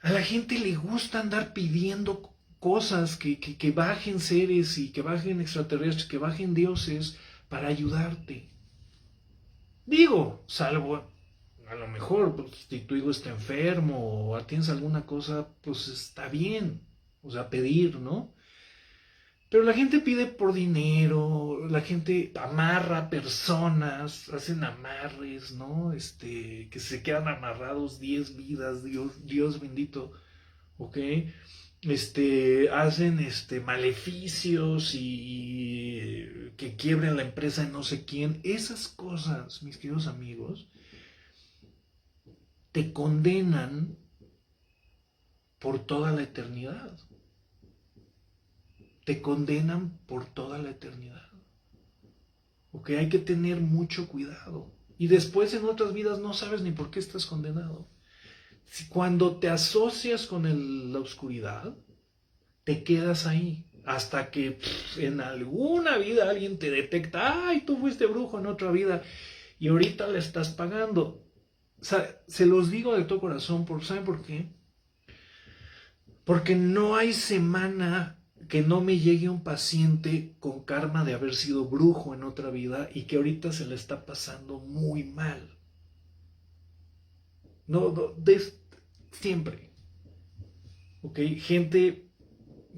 a la gente le gusta andar pidiendo cosas, que bajen seres y que bajen extraterrestres, que bajen dioses para ayudarte. Digo, salvo a lo mejor pues, si tu hijo está enfermo o tienes alguna cosa, pues está bien. O sea, pedir, ¿no? Pero la gente pide por dinero, la gente amarra personas, hacen amarres, ¿no? Que se quedan amarrados 10 vidas, Dios bendito, ¿ok? Hacen maleficios y que quiebren la empresa de no sé quién. Esas cosas, mis queridos amigos, te condenan por toda la eternidad. Te condenan por toda la eternidad. Ok, hay que tener mucho cuidado. Y después en otras vidas no sabes ni por qué estás condenado. Cuando te asocias con la oscuridad, te quedas ahí. Hasta que en alguna vida alguien te detecta, ay, tú fuiste brujo en otra vida y ahorita le estás pagando. O sea, se los digo de todo corazón, ¿saben por qué? Porque no hay semana que no me llegue un paciente con karma de haber sido brujo en otra vida y que ahorita se le está pasando muy mal. No, siempre. ¿Ok? Gente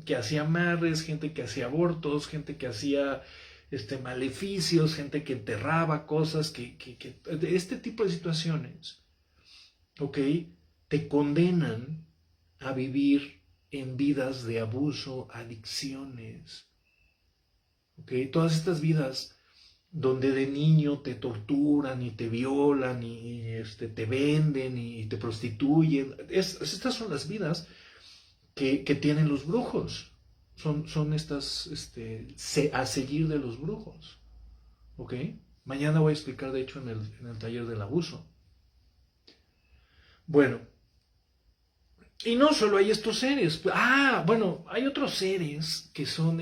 que hacía amarres, gente que hacía abortos, gente que hacía maleficios, gente que enterraba cosas, de este tipo de situaciones, ¿ok? Te condenan a vivir en vidas de abuso, adicciones, ¿ok? Todas estas vidas donde de niño te torturan y te violan y te venden y te prostituyen. Estas son las vidas que tienen los brujos. Son estas a seguir de los brujos. ¿Ok? Mañana voy a explicar, de hecho, en el taller del abuso. Bueno, y no solo hay estos seres. Bueno, hay otros seres que son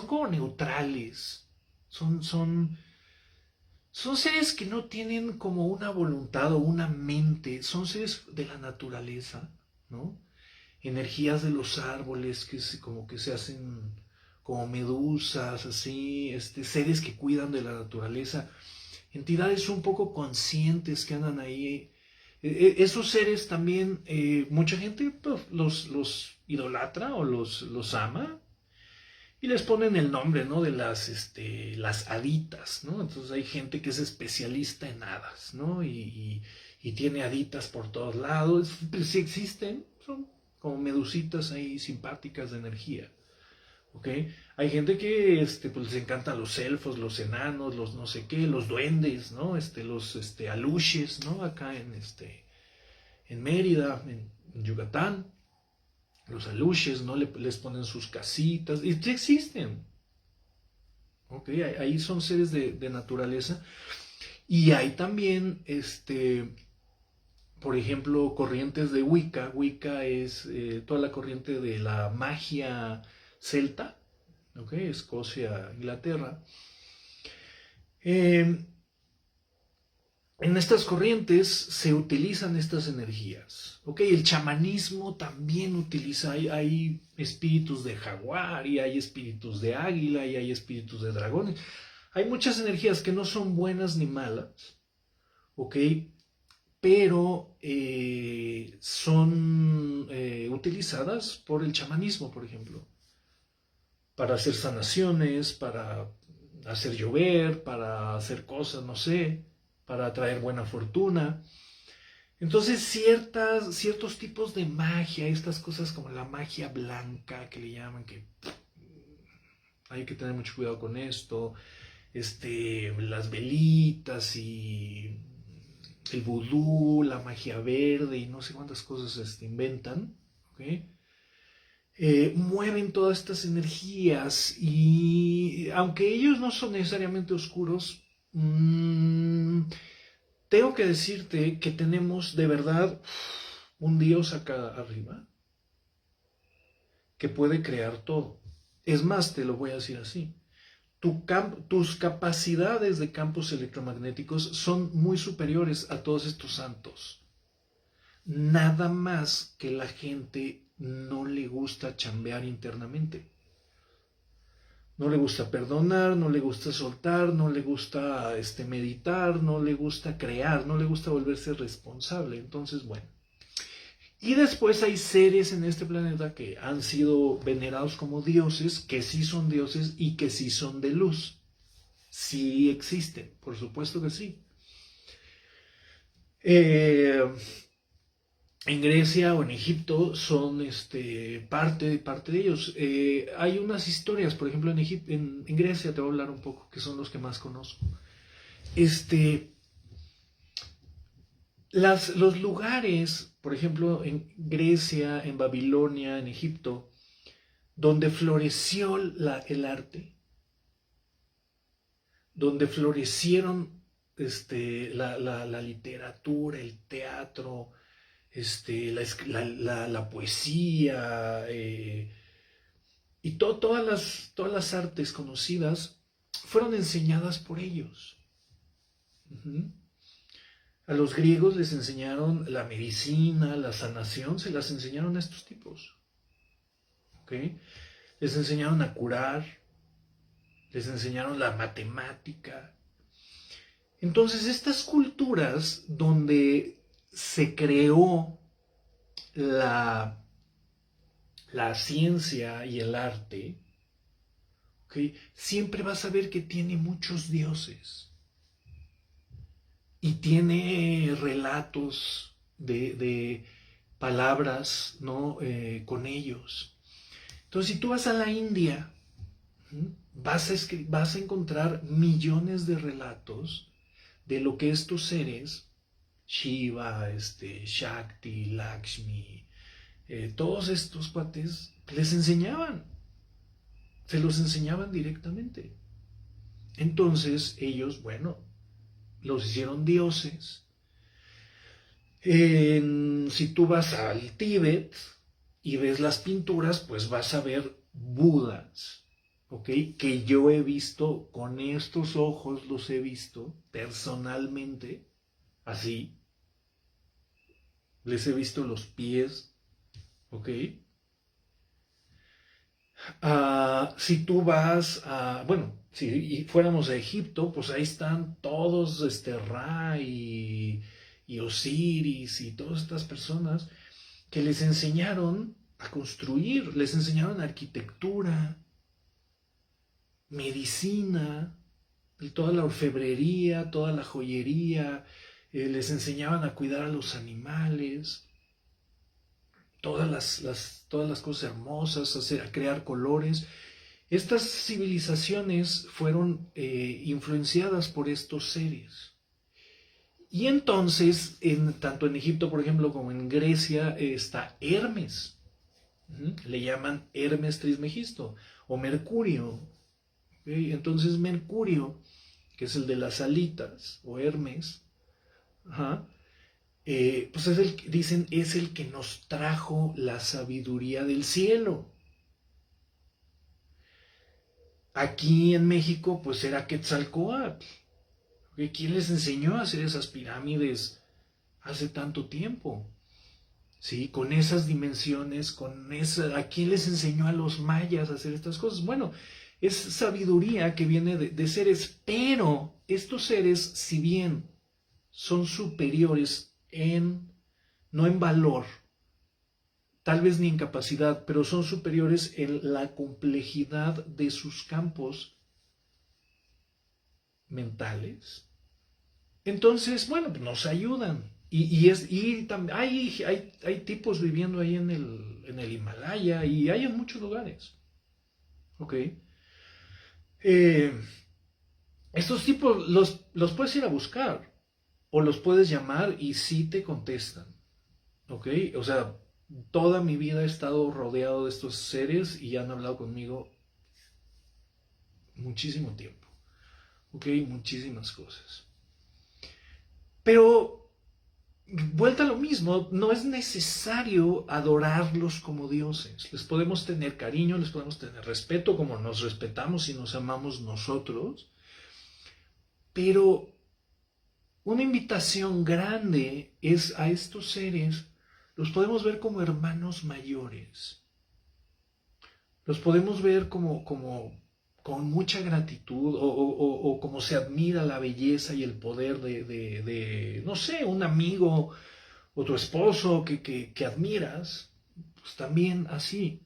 como neutrales. Son seres que no tienen como una voluntad o una mente. Son seres de la naturaleza, ¿no? Energías de los árboles como que se hacen como medusas, así, seres que cuidan de la naturaleza, entidades un poco conscientes que andan ahí. Esos seres también, mucha gente pues, los idolatra o los ama y les ponen el nombre, ¿no? De las haditas, ¿no? Entonces hay gente que es especialista en hadas, ¿no? Y tiene haditas por todos lados. Pues sí existen, son como medusitas ahí simpáticas de energía. ¿Ok? Hay gente que pues les encantan los elfos, los enanos, los no sé qué, los duendes, ¿no? Los aluches, ¿no? Acá en Mérida, en Yucatán, los aluches, ¿no? Les ponen sus casitas, y sí existen. ¿Ok? Ahí son seres de naturaleza. Y hay también, por ejemplo, corrientes de Wicca. Wicca es toda la corriente de la magia celta, ¿ok? Escocia, Inglaterra. En estas corrientes se utilizan estas energías, ¿ok? El chamanismo también utiliza, hay espíritus de jaguar y hay espíritus de águila y hay espíritus de dragones. Hay muchas energías que no son buenas ni malas, ¿ok? Pero son utilizadas por el chamanismo, por ejemplo, para hacer sanaciones, para hacer llover, para hacer cosas, no sé, para traer buena fortuna. Entonces ciertos tipos de magia, estas cosas como la magia blanca que le llaman, que hay que tener mucho cuidado con esto, las velitas y el vudú, la magia verde y no sé cuántas cosas inventan, ¿ok? Mueven todas estas energías y aunque ellos no son necesariamente oscuros, tengo que decirte que tenemos de verdad un Dios acá arriba que puede crear todo. Es más, te lo voy a decir así. Tus capacidades de campos electromagnéticos son muy superiores a todos estos santos. Nada más que la gente no le gusta chambear internamente. No le gusta perdonar, no le gusta soltar, no le gusta meditar, no le gusta crear, no le gusta volverse responsable. Entonces, bueno. Y después hay seres en este planeta que han sido venerados como dioses, que sí son dioses y que sí son de luz. Sí existen, por supuesto que sí. En Grecia o en Egipto son parte de ellos. Hay unas historias, por ejemplo, en Grecia te voy a hablar un poco, que son los que más conozco. Los lugares, por ejemplo, en Grecia, en Babilonia, en Egipto, donde floreció el arte, donde florecieron la literatura, el teatro, la poesía y todas las artes conocidas fueron enseñadas por ellos. Uh-huh. A los griegos les enseñaron la medicina, la sanación, se las enseñaron a estos tipos. ¿Okay? Les enseñaron a curar, les enseñaron la matemática. Entonces, estas culturas donde se creó la ciencia y el arte, ¿okay? Siempre vas a ver que tiene muchos dioses y tiene relatos de palabras, ¿no? Con ellos. Entonces, si tú vas a la India, vas a encontrar millones de relatos de lo que estos seres, Shiva, Shakti, Lakshmi, todos estos cuates les enseñaban, se los enseñaban directamente. Entonces ellos, bueno, los hicieron dioses. Si tú vas al Tíbet y ves las pinturas, pues vas a ver Budas, ¿ok? Que yo he visto, con estos ojos los he visto personalmente, así. Les he visto los pies, ¿ok? Si tú vas a, bueno, si fuéramos a Egipto, pues ahí están todos, Ra y Osiris y todas estas personas que les enseñaron a construir, les enseñaron arquitectura, medicina, toda la orfebrería, toda la joyería, les enseñaban a cuidar a los animales, todas las cosas hermosas, a crear colores. Estas civilizaciones fueron influenciadas por estos seres. Y entonces, tanto en Egipto, por ejemplo, como en Grecia, está Hermes. Le llaman Hermes Trismegisto o Mercurio. ¿Okay? Entonces Mercurio, que es el de las alitas, o Hermes, pues dicen, es el que nos trajo la sabiduría del cielo. Aquí en México, pues era Quetzalcóatl. ¿Quién les enseñó a hacer esas pirámides hace tanto tiempo? ¿Sí? Con esas dimensiones, ¿a quién les enseñó a los mayas a hacer estas cosas? Bueno, es sabiduría que viene de seres, pero estos seres, si bien son superiores no en valor, tal vez ni en capacidad, pero son superiores en la complejidad de sus campos mentales. Entonces, bueno, nos ayudan. Hay tipos viviendo ahí en el Himalaya y hay en muchos lugares. ¿Ok? Estos tipos los puedes ir a buscar o los puedes llamar y sí te contestan. ¿Ok? O sea, toda mi vida he estado rodeado de estos seres y han hablado conmigo muchísimo tiempo. ¿Ok? Muchísimas cosas. Pero vuelta a lo mismo, no es necesario adorarlos como dioses. Les podemos tener cariño, les podemos tener respeto, como nos respetamos y nos amamos nosotros. Pero una invitación grande es a estos seres, los podemos ver como hermanos mayores. Los podemos ver como con mucha gratitud o como se admira la belleza y el poder de no sé, un amigo o tu esposo que admiras, pues también así.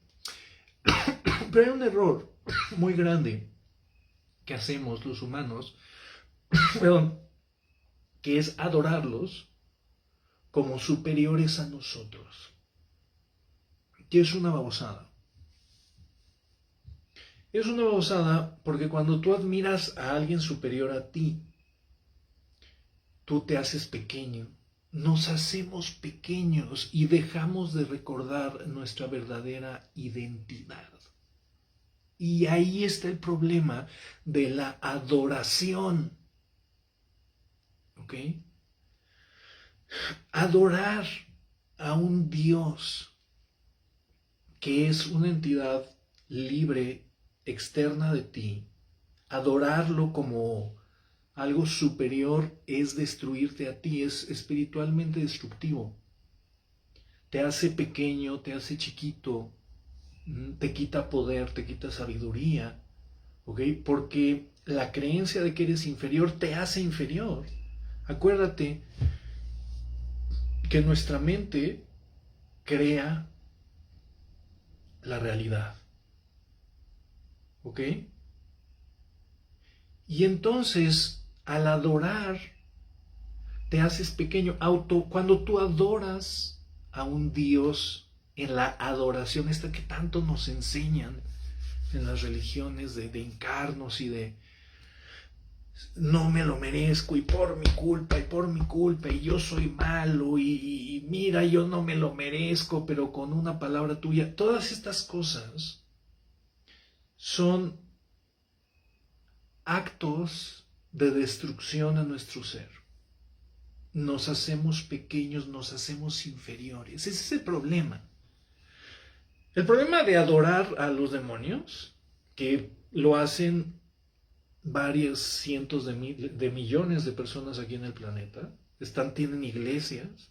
Pero hay un error muy grande que hacemos los humanos, perdón, que es adorarlos como superiores a nosotros. Que es una babosada. Es una babosada porque cuando tú admiras a alguien superior a ti, tú te haces pequeño. Nos hacemos pequeños y dejamos de recordar nuestra verdadera identidad. Y ahí está el problema de la adoración. ¿Ok? Adorar a un Dios que es una entidad libre, externa de ti, adorarlo como algo superior es destruirte a ti, es espiritualmente destructivo. Te hace pequeño, te hace chiquito, te quita poder, te quita sabiduría, ¿ok? Porque la creencia de que eres inferior te hace inferior. Acuérdate que nuestra mente crea la realidad, ¿ok? Y entonces, al adorar, te haces pequeño. Cuando tú adoras a un Dios en la adoración esta que tanto nos enseñan en las religiones de encarnos y de no me lo merezco y por mi culpa y yo soy malo y mira, yo no me lo merezco, pero con una palabra tuya, todas estas cosas son actos de destrucción a nuestro ser. Nos hacemos pequeños, nos hacemos inferiores. Ese es el problema. El problema de adorar a los demonios, que lo hacen varios cientos de millones de personas aquí en el planeta, tienen iglesias,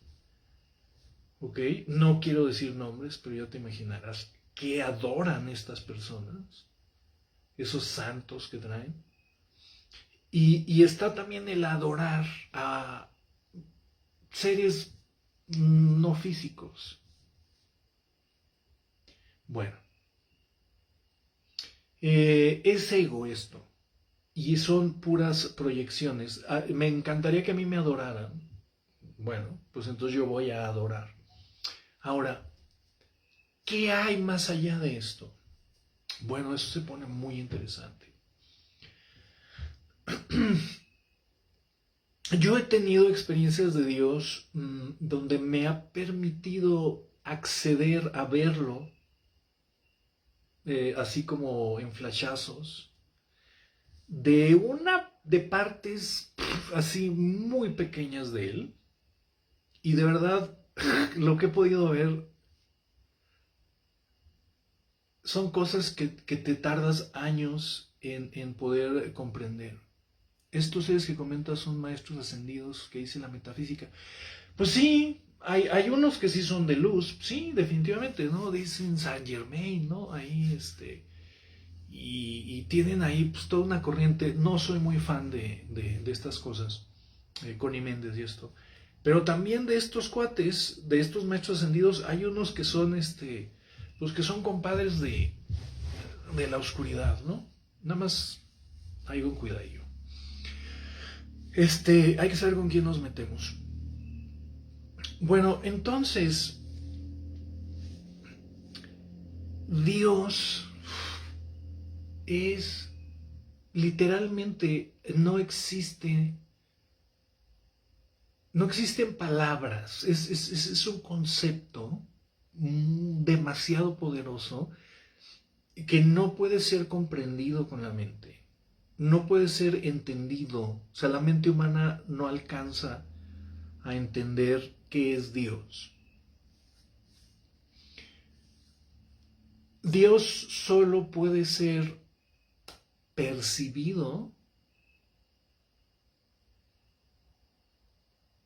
¿ok? No quiero decir nombres, pero ya te imaginarás que adoran estas personas, esos santos que traen. Y está también el adorar a seres no físicos. Bueno, es ego esto. Y son puras proyecciones. Me encantaría que a mí me adoraran. Bueno, pues entonces yo voy a adorar. Ahora, ¿qué hay más allá de esto? Bueno, eso se pone muy interesante. Yo he tenido experiencias de Dios donde me ha permitido acceder a verlo, así como en flashazos, de partes así muy pequeñas de él. Y de verdad, lo que he podido ver son cosas que te tardas años en poder comprender. Estos seres que comentas son maestros ascendidos que dice la metafísica. Pues sí, hay unos que sí son de luz, sí, definitivamente, ¿no? Dicen Saint Germain, ¿no? Ahí, y tienen ahí pues toda una corriente. No soy muy fan de estas cosas, Connie Méndez y esto. Pero también de estos cuates, de estos maestros ascendidos, hay unos que son, pues que son compadres de la oscuridad, ¿no? Nada más hay un cuidadillo. Hay que saber con quién nos metemos. Bueno, entonces, Dios es literalmente, no existen palabras, es un concepto demasiado poderoso que no puede ser comprendido con la mente, no puede ser entendido, o sea, la mente humana no alcanza a entender qué es Dios. Dios solo puede ser percibido,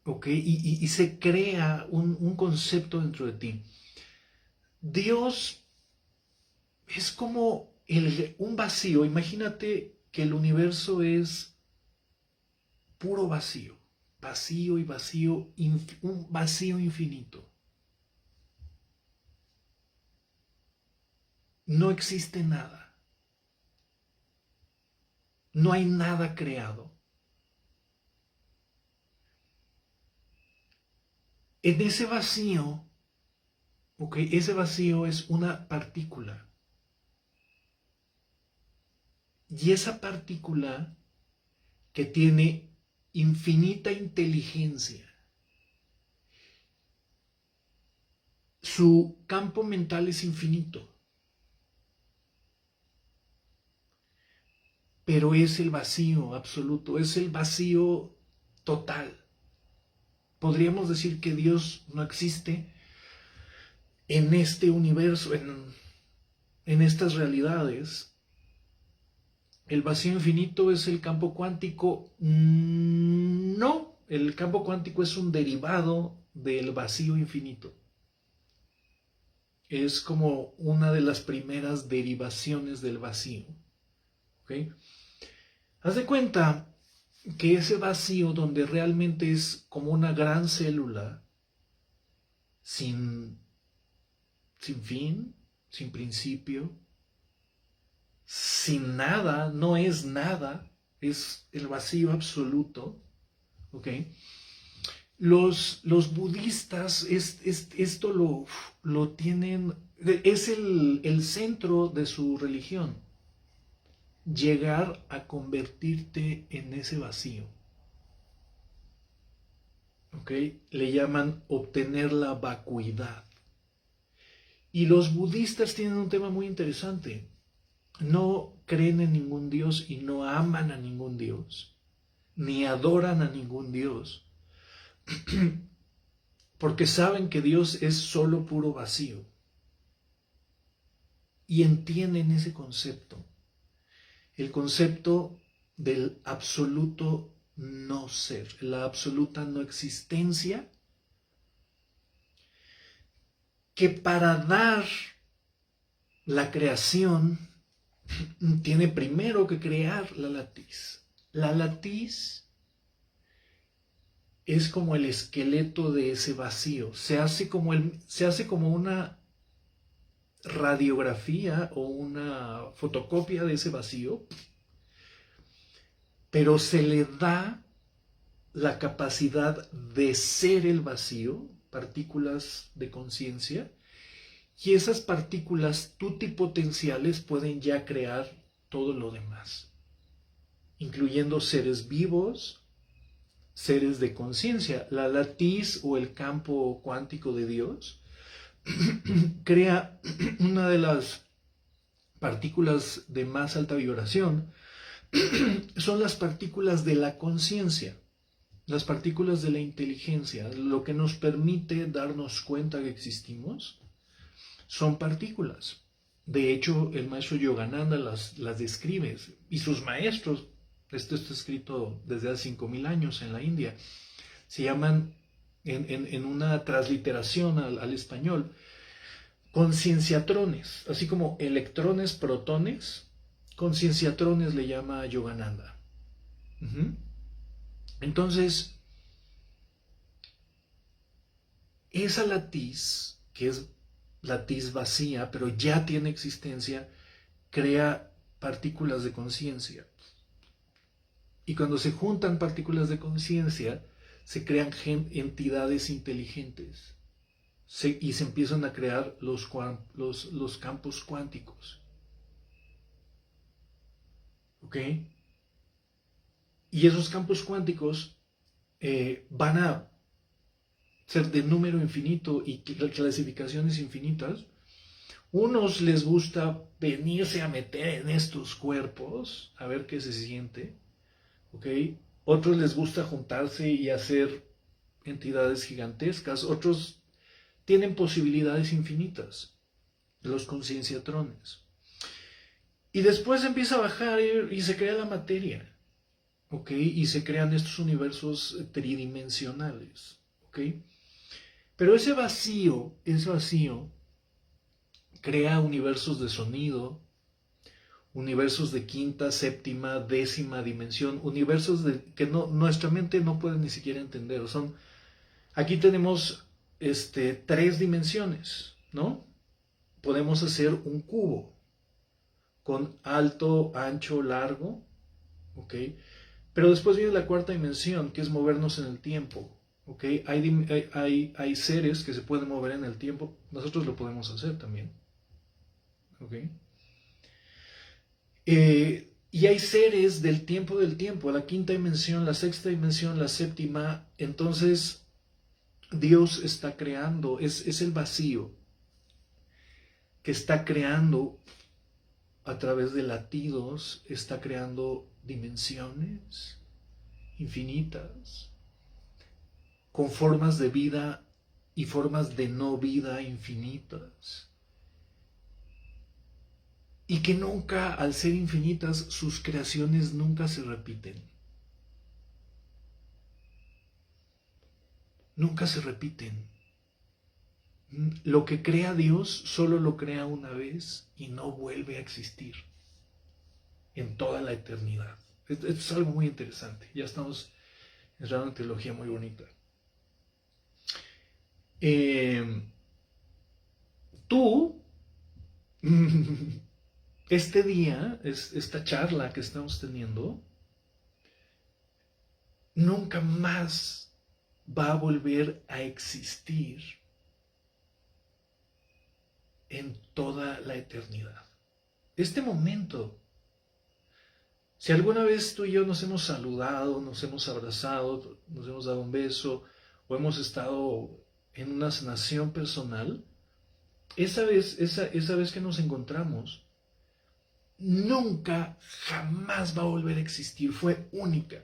¿ok? Y se crea un concepto dentro de ti. Dios es como un vacío. Imagínate que el universo es puro vacío, vacío y vacío, un vacío infinito. No existe nada. No hay nada creado. En ese vacío, ok, ese vacío es una partícula. Y esa partícula que tiene infinita inteligencia, su campo mental es infinito, pero es el vacío absoluto, es el vacío total. Podríamos decir que Dios no existe en este universo, en estas realidades. ¿El vacío infinito es el campo cuántico? No, el campo cuántico es un derivado del vacío infinito. Es como una de las primeras derivaciones del vacío. ¿Ok? Haz de cuenta que ese vacío donde realmente es como una gran célula sin, sin fin, sin principio, sin nada, no es nada, es el vacío absoluto, ¿ok? Los budistas esto lo tienen, es el centro de su religión, llegar a convertirte en ese vacío, ¿ok? Le llaman obtener la vacuidad. Y los budistas tienen un tema muy interesante. No creen en ningún dios y no aman a ningún dios, ni adoran a ningún dios, porque saben que Dios es solo puro vacío. Y entienden ese concepto, el concepto del absoluto no ser, la absoluta no existencia, que para dar la creación tiene primero que crear la latiz. La latiz es como el esqueleto de ese vacío. Se hace como una radiografía o una fotocopia de ese vacío, pero se le da la capacidad de ser el vacío, partículas de conciencia, y esas partículas tutipotenciales pueden ya crear todo lo demás, incluyendo seres vivos, seres de conciencia. La latiz o el campo cuántico de Dios crea una de las partículas de más alta vibración, son las partículas de la conciencia, las partículas de la inteligencia, lo que nos permite darnos cuenta que existimos, son partículas. De hecho, el maestro Yogananda las describe, y sus maestros, esto está escrito desde hace 5000 años en la India, se llaman, en una transliteración al español, concienciatrones, así como electrones, protones, concienciatrones le llama Yogananda. Entonces, esa latiz, que es latiz vacía, pero ya tiene existencia, crea partículas de conciencia. Y cuando se juntan partículas de conciencia, se crean entidades inteligentes y se empiezan a crear los campos cuánticos. ¿Ok? Y esos campos cuánticos van a ser de número infinito y clasificaciones infinitas. Unos les gusta venirse a meter en estos cuerpos, a ver qué se siente, ¿ok? Otros les gusta juntarse y hacer entidades gigantescas. Otros tienen posibilidades infinitas, los concienciatrones. Y después empieza a bajar y se crea la materia, ¿ok? Y se crean estos universos tridimensionales, ¿ok? Pero ese vacío crea universos de sonido, universos de quinta, séptima, décima dimensión, universos que nuestra mente no puede ni siquiera entender. Aquí tenemos 3 dimensiones, ¿no? Podemos hacer un cubo con alto, ancho, largo, ¿ok? Pero después viene la 4ª dimensión, que es movernos en el tiempo, ¿ok? Hay seres que se pueden mover en el tiempo, nosotros lo podemos hacer también, ¿ok? Y hay seres del tiempo, la 5ª dimensión, la 6ª dimensión, la 7ª. Entonces Dios está creando, es el vacío que está creando a través de latidos, está creando dimensiones infinitas, con formas de vida y formas de no vida infinitas. Y que nunca, al ser infinitas, sus creaciones nunca se repiten. Nunca se repiten. Lo que crea Dios solo lo crea una vez y no vuelve a existir en toda la eternidad. Esto es algo muy interesante. Ya estamos entrando en teología muy bonita. Tú, este día, esta charla que estamos teniendo, nunca más va a volver a existir en toda la eternidad. Este momento, si alguna vez tú y yo nos hemos saludado, nos hemos abrazado, nos hemos dado un beso o hemos estado en una sanación personal, esa vez que nos encontramos, nunca, jamás va a volver a existir. Fue única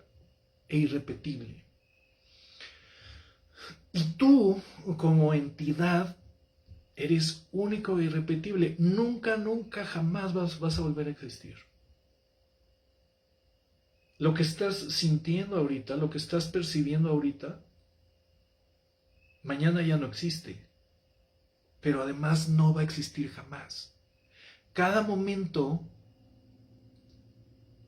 e irrepetible. Y tú, como entidad, eres único e irrepetible. Nunca, nunca, jamás vas a volver a existir. Lo que estás sintiendo ahorita, lo que estás percibiendo ahorita, mañana ya no existe. Pero además no va a existir jamás. Cada momento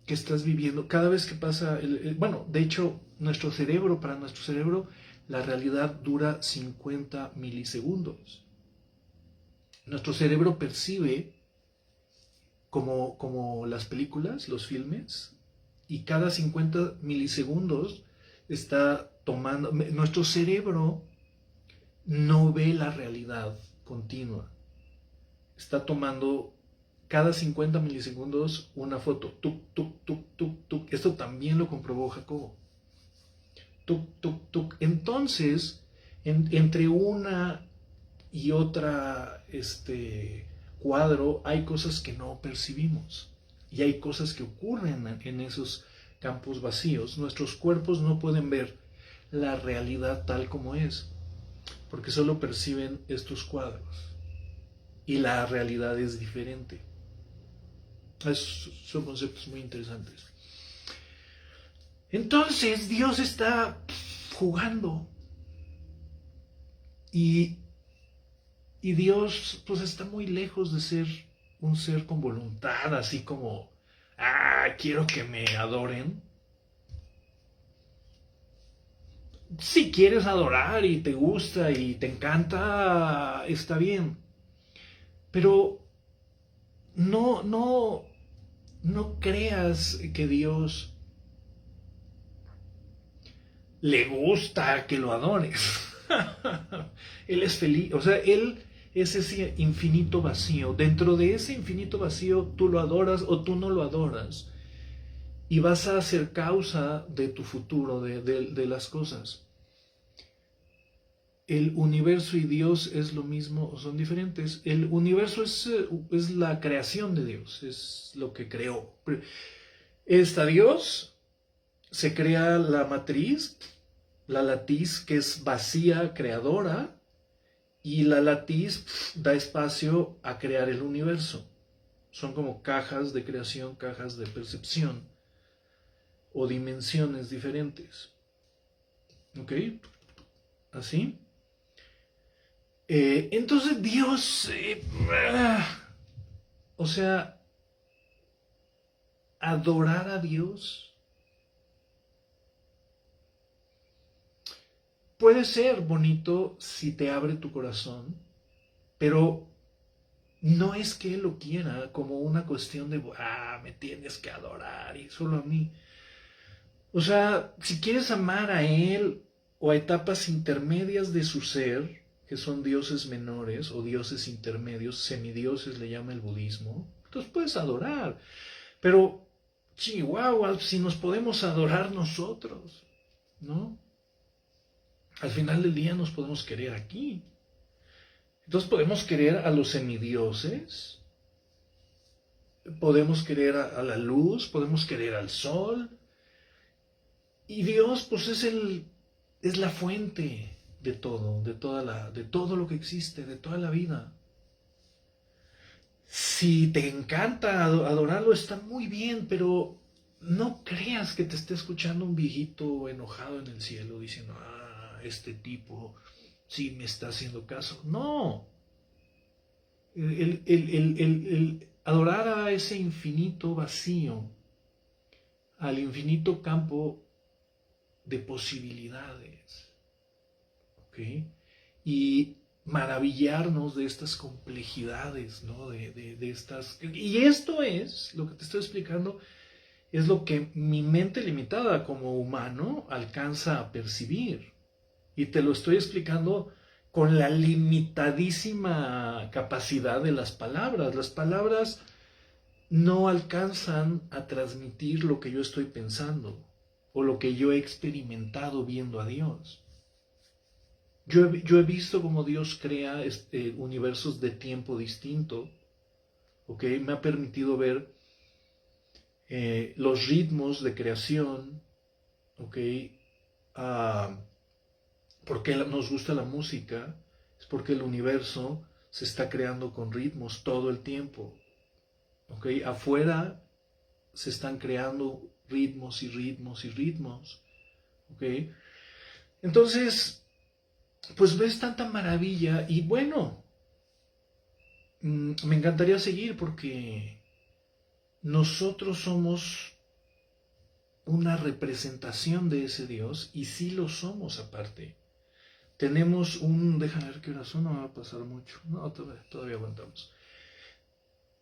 que estás viviendo, cada vez que pasa, bueno, de hecho, para nuestro cerebro, la realidad dura 50 milisegundos. Nuestro cerebro percibe como las películas, los filmes, y cada 50 milisegundos está tomando, nuestro cerebro no ve la realidad continua, está tomando cada 50 milisegundos una foto, tuk, tuk, tuk, tuk, tuk. Esto también lo comprobó Jacobo. Tuk, tuk, tuk. Entonces, entre una y otra cuadro hay cosas que no percibimos y hay cosas que ocurren en esos campos vacíos. Nuestros cuerpos no pueden ver la realidad tal como es, porque solo perciben estos cuadros y la realidad es diferente. Son conceptos muy interesantes. Entonces Dios está jugando y Dios pues está muy lejos de ser un ser con voluntad, así como, quiero que me adoren. Si quieres adorar y te gusta y te encanta, está bien. Pero no creas que Dios le gusta que lo adores. Él es feliz, o sea, Él es ese infinito vacío. Dentro de ese infinito vacío tú lo adoras o tú no lo adoras. Y vas a ser causa de tu futuro, de las cosas. El universo y Dios es lo mismo o son diferentes. El universo es la creación de Dios, es lo que creó. Está Dios, se crea la matriz, la latiz que es vacía, creadora, y la latiz da espacio a crear el universo. Son como cajas de creación, cajas de percepción o dimensiones diferentes. ¿Ok? ¿Así? Entonces Dios, o sea, adorar a Dios puede ser bonito si te abre tu corazón, pero no es que Él lo quiera como una cuestión de, me tienes que adorar y solo a mí. O sea, si quieres amar a Él o a etapas intermedias de su ser, que son dioses menores o dioses intermedios, semidioses le llama el budismo, entonces puedes adorar. Pero, chihuahua, si nos podemos adorar nosotros, ¿no? Al final del día nos podemos querer aquí. Entonces podemos querer a los semidioses, podemos querer a la luz, podemos querer al sol. Y Dios, pues es la fuente de todo, de todo lo que existe, de toda la vida. Si te encanta adorarlo, está muy bien, pero no creas que te esté escuchando un viejito enojado en el cielo diciendo, este tipo sí me está haciendo caso. No. El adorar a ese infinito vacío, al infinito campo de posibilidades, ¿ok? Y maravillarnos de estas complejidades, ¿no? De estas... Y esto es, lo que te estoy explicando, es lo que mi mente limitada como humano alcanza a percibir. Y te lo estoy explicando con la limitadísima capacidad de las palabras. Las palabras no alcanzan a transmitir lo que yo estoy pensando o lo que yo he experimentado viendo a Dios. Yo he visto cómo Dios crea universos de tiempo distinto, ¿ok? Me ha permitido ver los ritmos de creación, ¿ok? ¿Por qué nos gusta la música? Es porque el universo se está creando con ritmos todo el tiempo, ¿ok? Afuera se están creando ritmos y ritmos y ritmos, ¿ok? Entonces, pues ves tanta maravilla y bueno, me encantaría seguir porque nosotros somos una representación de ese Dios y sí lo somos aparte. Tenemos déjame ver qué hora son, no va a pasar mucho, no, todavía aguantamos.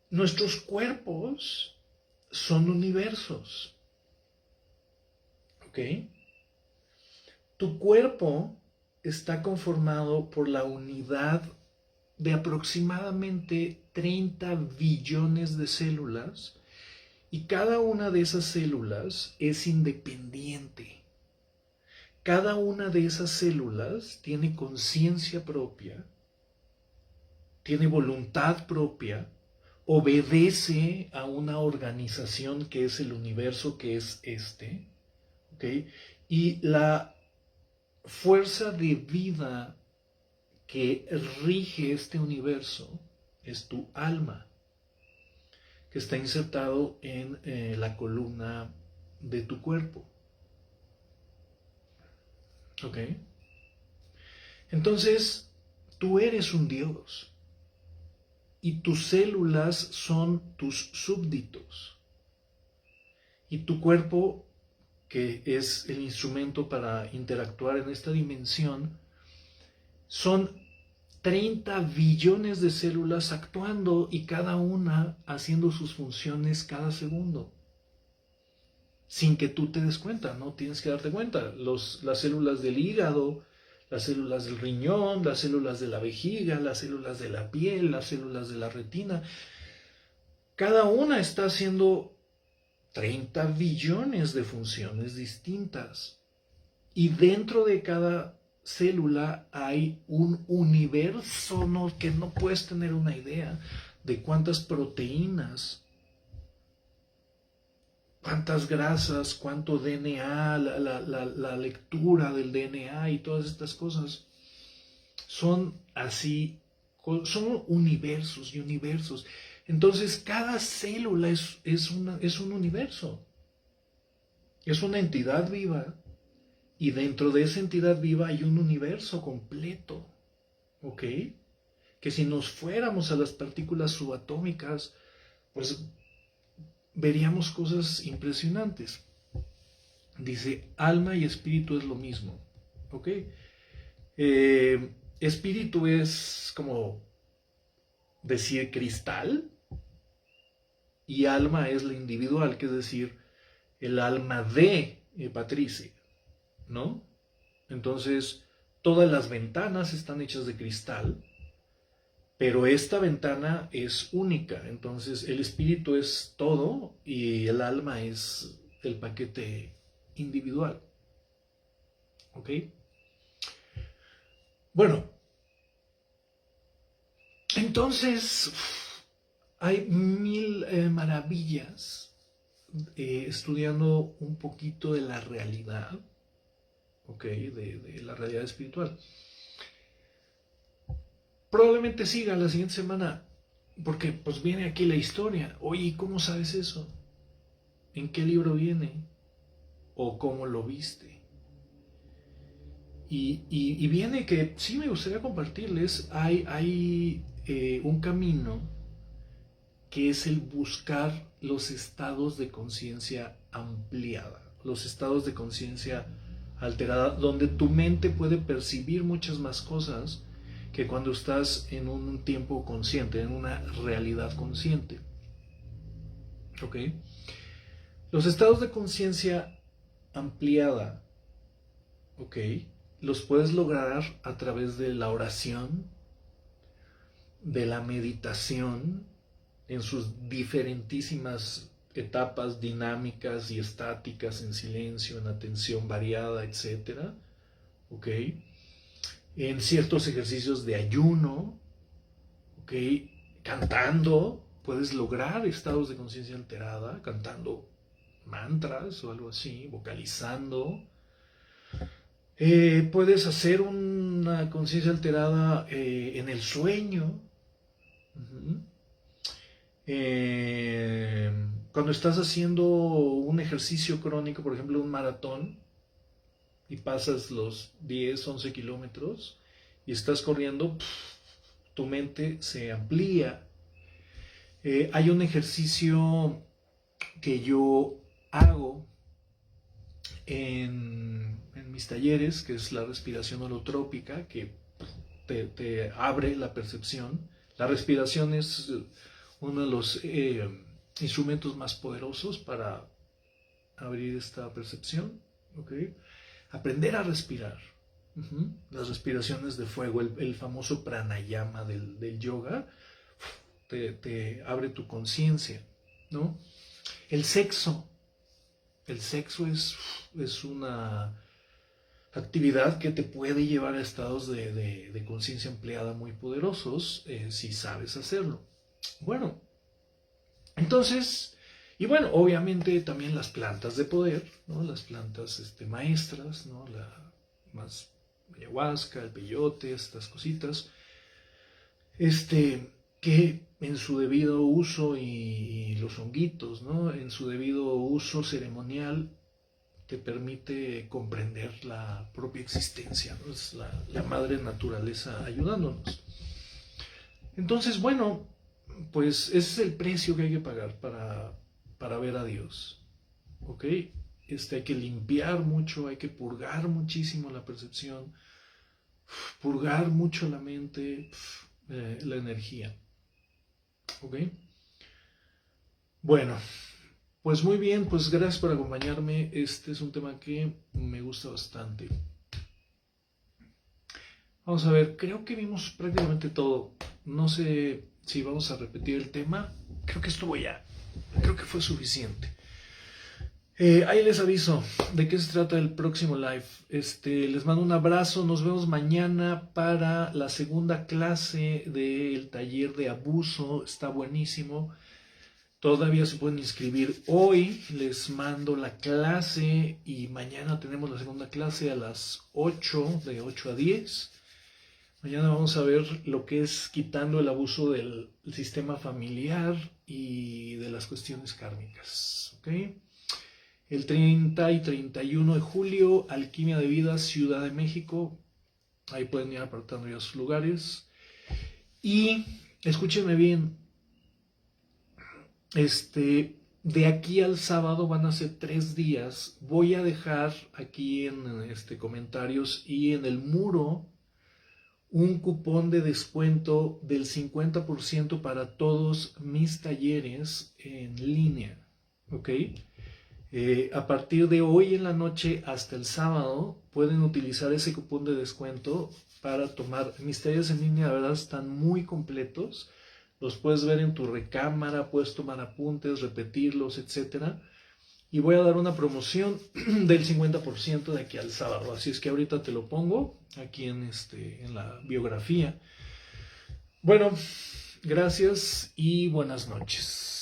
Nuestros cuerpos son universos, ¿ok? Tu cuerpo está conformado por la unidad de aproximadamente 30 billones de células y cada una de esas células es independiente. Cada una de esas células tiene conciencia propia, tiene voluntad propia, obedece a una organización que es el universo, que es ¿ok? Y la fuerza de vida que rige este universo es tu alma, que está insertado en la columna de tu cuerpo. ¿Ok? Entonces, tú eres un Dios y tus células son tus súbditos. Y tu cuerpo, que es el instrumento para interactuar en esta dimensión, son 30 billones de células actuando y cada una haciendo sus funciones cada segundo. sin que tú te des cuenta, no tienes que darte cuenta. Las células del hígado, las células del riñón, las células de la vejiga, las células de la piel, las células de la retina, cada una está haciendo 30 billones de funciones distintas. Y dentro de cada célula hay un universo, ¿no? Que no puedes tener una idea de cuántas proteínas, cuántas grasas, cuánto DNA, la lectura del DNA y todas estas cosas. Son así, son universos y universos. Entonces cada célula es un universo, es una entidad viva, y dentro de esa entidad viva hay un universo completo, ¿ok? Que si nos fuéramos a las partículas subatómicas, pues veríamos cosas impresionantes. Dice, alma y espíritu es lo mismo, ¿ok? Espíritu es como decir cristal, y alma es la individual, que es decir, el alma de Patricia, ¿no? Entonces, todas las ventanas están hechas de cristal, pero esta ventana es única. Entonces, el espíritu es todo y el alma es el paquete individual. ¿Ok? Bueno, entonces hay mil maravillas estudiando un poquito de la realidad, ¿ok? De la realidad espiritual. Probablemente siga la siguiente semana, porque pues viene aquí la historia. Oye, ¿cómo sabes eso? ¿En qué libro viene? ¿O cómo lo viste? Y viene que sí me gustaría compartirles. Hay un camino que es el buscar los estados de conciencia ampliada, los estados de conciencia alterada, donde tu mente puede percibir muchas más cosas que cuando estás en un tiempo consciente, en una realidad consciente. ¿Ok? Los estados de conciencia ampliada, ¿ok? Los puedes lograr a través de la oración, de la meditación, en sus diferentísimas etapas dinámicas y estáticas, en silencio, en atención variada, etcétera, ¿ok? En ciertos ejercicios de ayuno, ¿ok? Cantando, puedes lograr estados de conciencia alterada, cantando mantras o algo así, vocalizando. Puedes hacer una conciencia alterada en el sueño. Uh-huh. Cuando estás haciendo un ejercicio crónico, por ejemplo un maratón, y pasas los 10, 11 kilómetros y estás corriendo, tu mente se amplía. Hay un ejercicio que yo hago en mis talleres, que es la respiración holotrópica, que te abre la percepción. La respiración es uno de los instrumentos más poderosos para abrir esta percepción. ¿Okay? Aprender a respirar. Las respiraciones de fuego, el famoso pranayama del yoga, te abre tu conciencia, ¿no? El sexo. El sexo es una actividad que te puede llevar a estados de conciencia ampliada muy poderosos si sabes hacerlo. Bueno, entonces, y bueno, obviamente también las plantas de poder, ¿no? Las plantas maestras, ¿no? La más ayahuasca, el peyote, estas cositas, que en su debido uso y los honguitos, ¿no? En su debido uso ceremonial te permite comprender la propia existencia, ¿no? Es la madre naturaleza ayudándonos. Entonces, bueno, pues ese es el precio que hay que pagar para ver a Dios. ¿Ok? Hay que limpiar mucho, hay que purgar muchísimo la percepción, purgar mucho la mente, la energía. ¿Ok? Bueno, Pues muy bien, pues gracias por acompañarme. Este es un tema que me gusta bastante. Vamos a ver, creo que vimos prácticamente todo. No sé si vamos a repetir el tema. Creo que estuvo ya. Creo que fue suficiente. Ahí les aviso de qué se trata el próximo live. Les mando un abrazo. Nos vemos mañana para la segunda clase del taller de abuso. Está buenísimo. Todavía se pueden inscribir hoy. Les mando la clase y mañana tenemos la segunda clase a las 8, de 8 a 10. Mañana vamos a ver lo que es quitando el abuso del sistema familiar y de las cuestiones kármicas. ¿Ok? El 30 y 31 de julio, Alquimia de Vida, Ciudad de México. Ahí pueden ir apartando ya sus lugares. Y escúchenme bien, de aquí al sábado van a ser 3 días. Voy a dejar aquí en comentarios y en el muro un cupón de descuento del 50% para todos mis talleres en línea. ¿Ok? A partir de hoy en la noche hasta el sábado pueden utilizar ese cupón de descuento para tomar mis talleres en línea. La verdad están muy completos. Los puedes ver en tu recámara, puedes tomar apuntes, repetirlos, etc. Y voy a dar una promoción del 50% de aquí al sábado. Así es que ahorita te lo pongo aquí en la biografía. Bueno, gracias y buenas noches.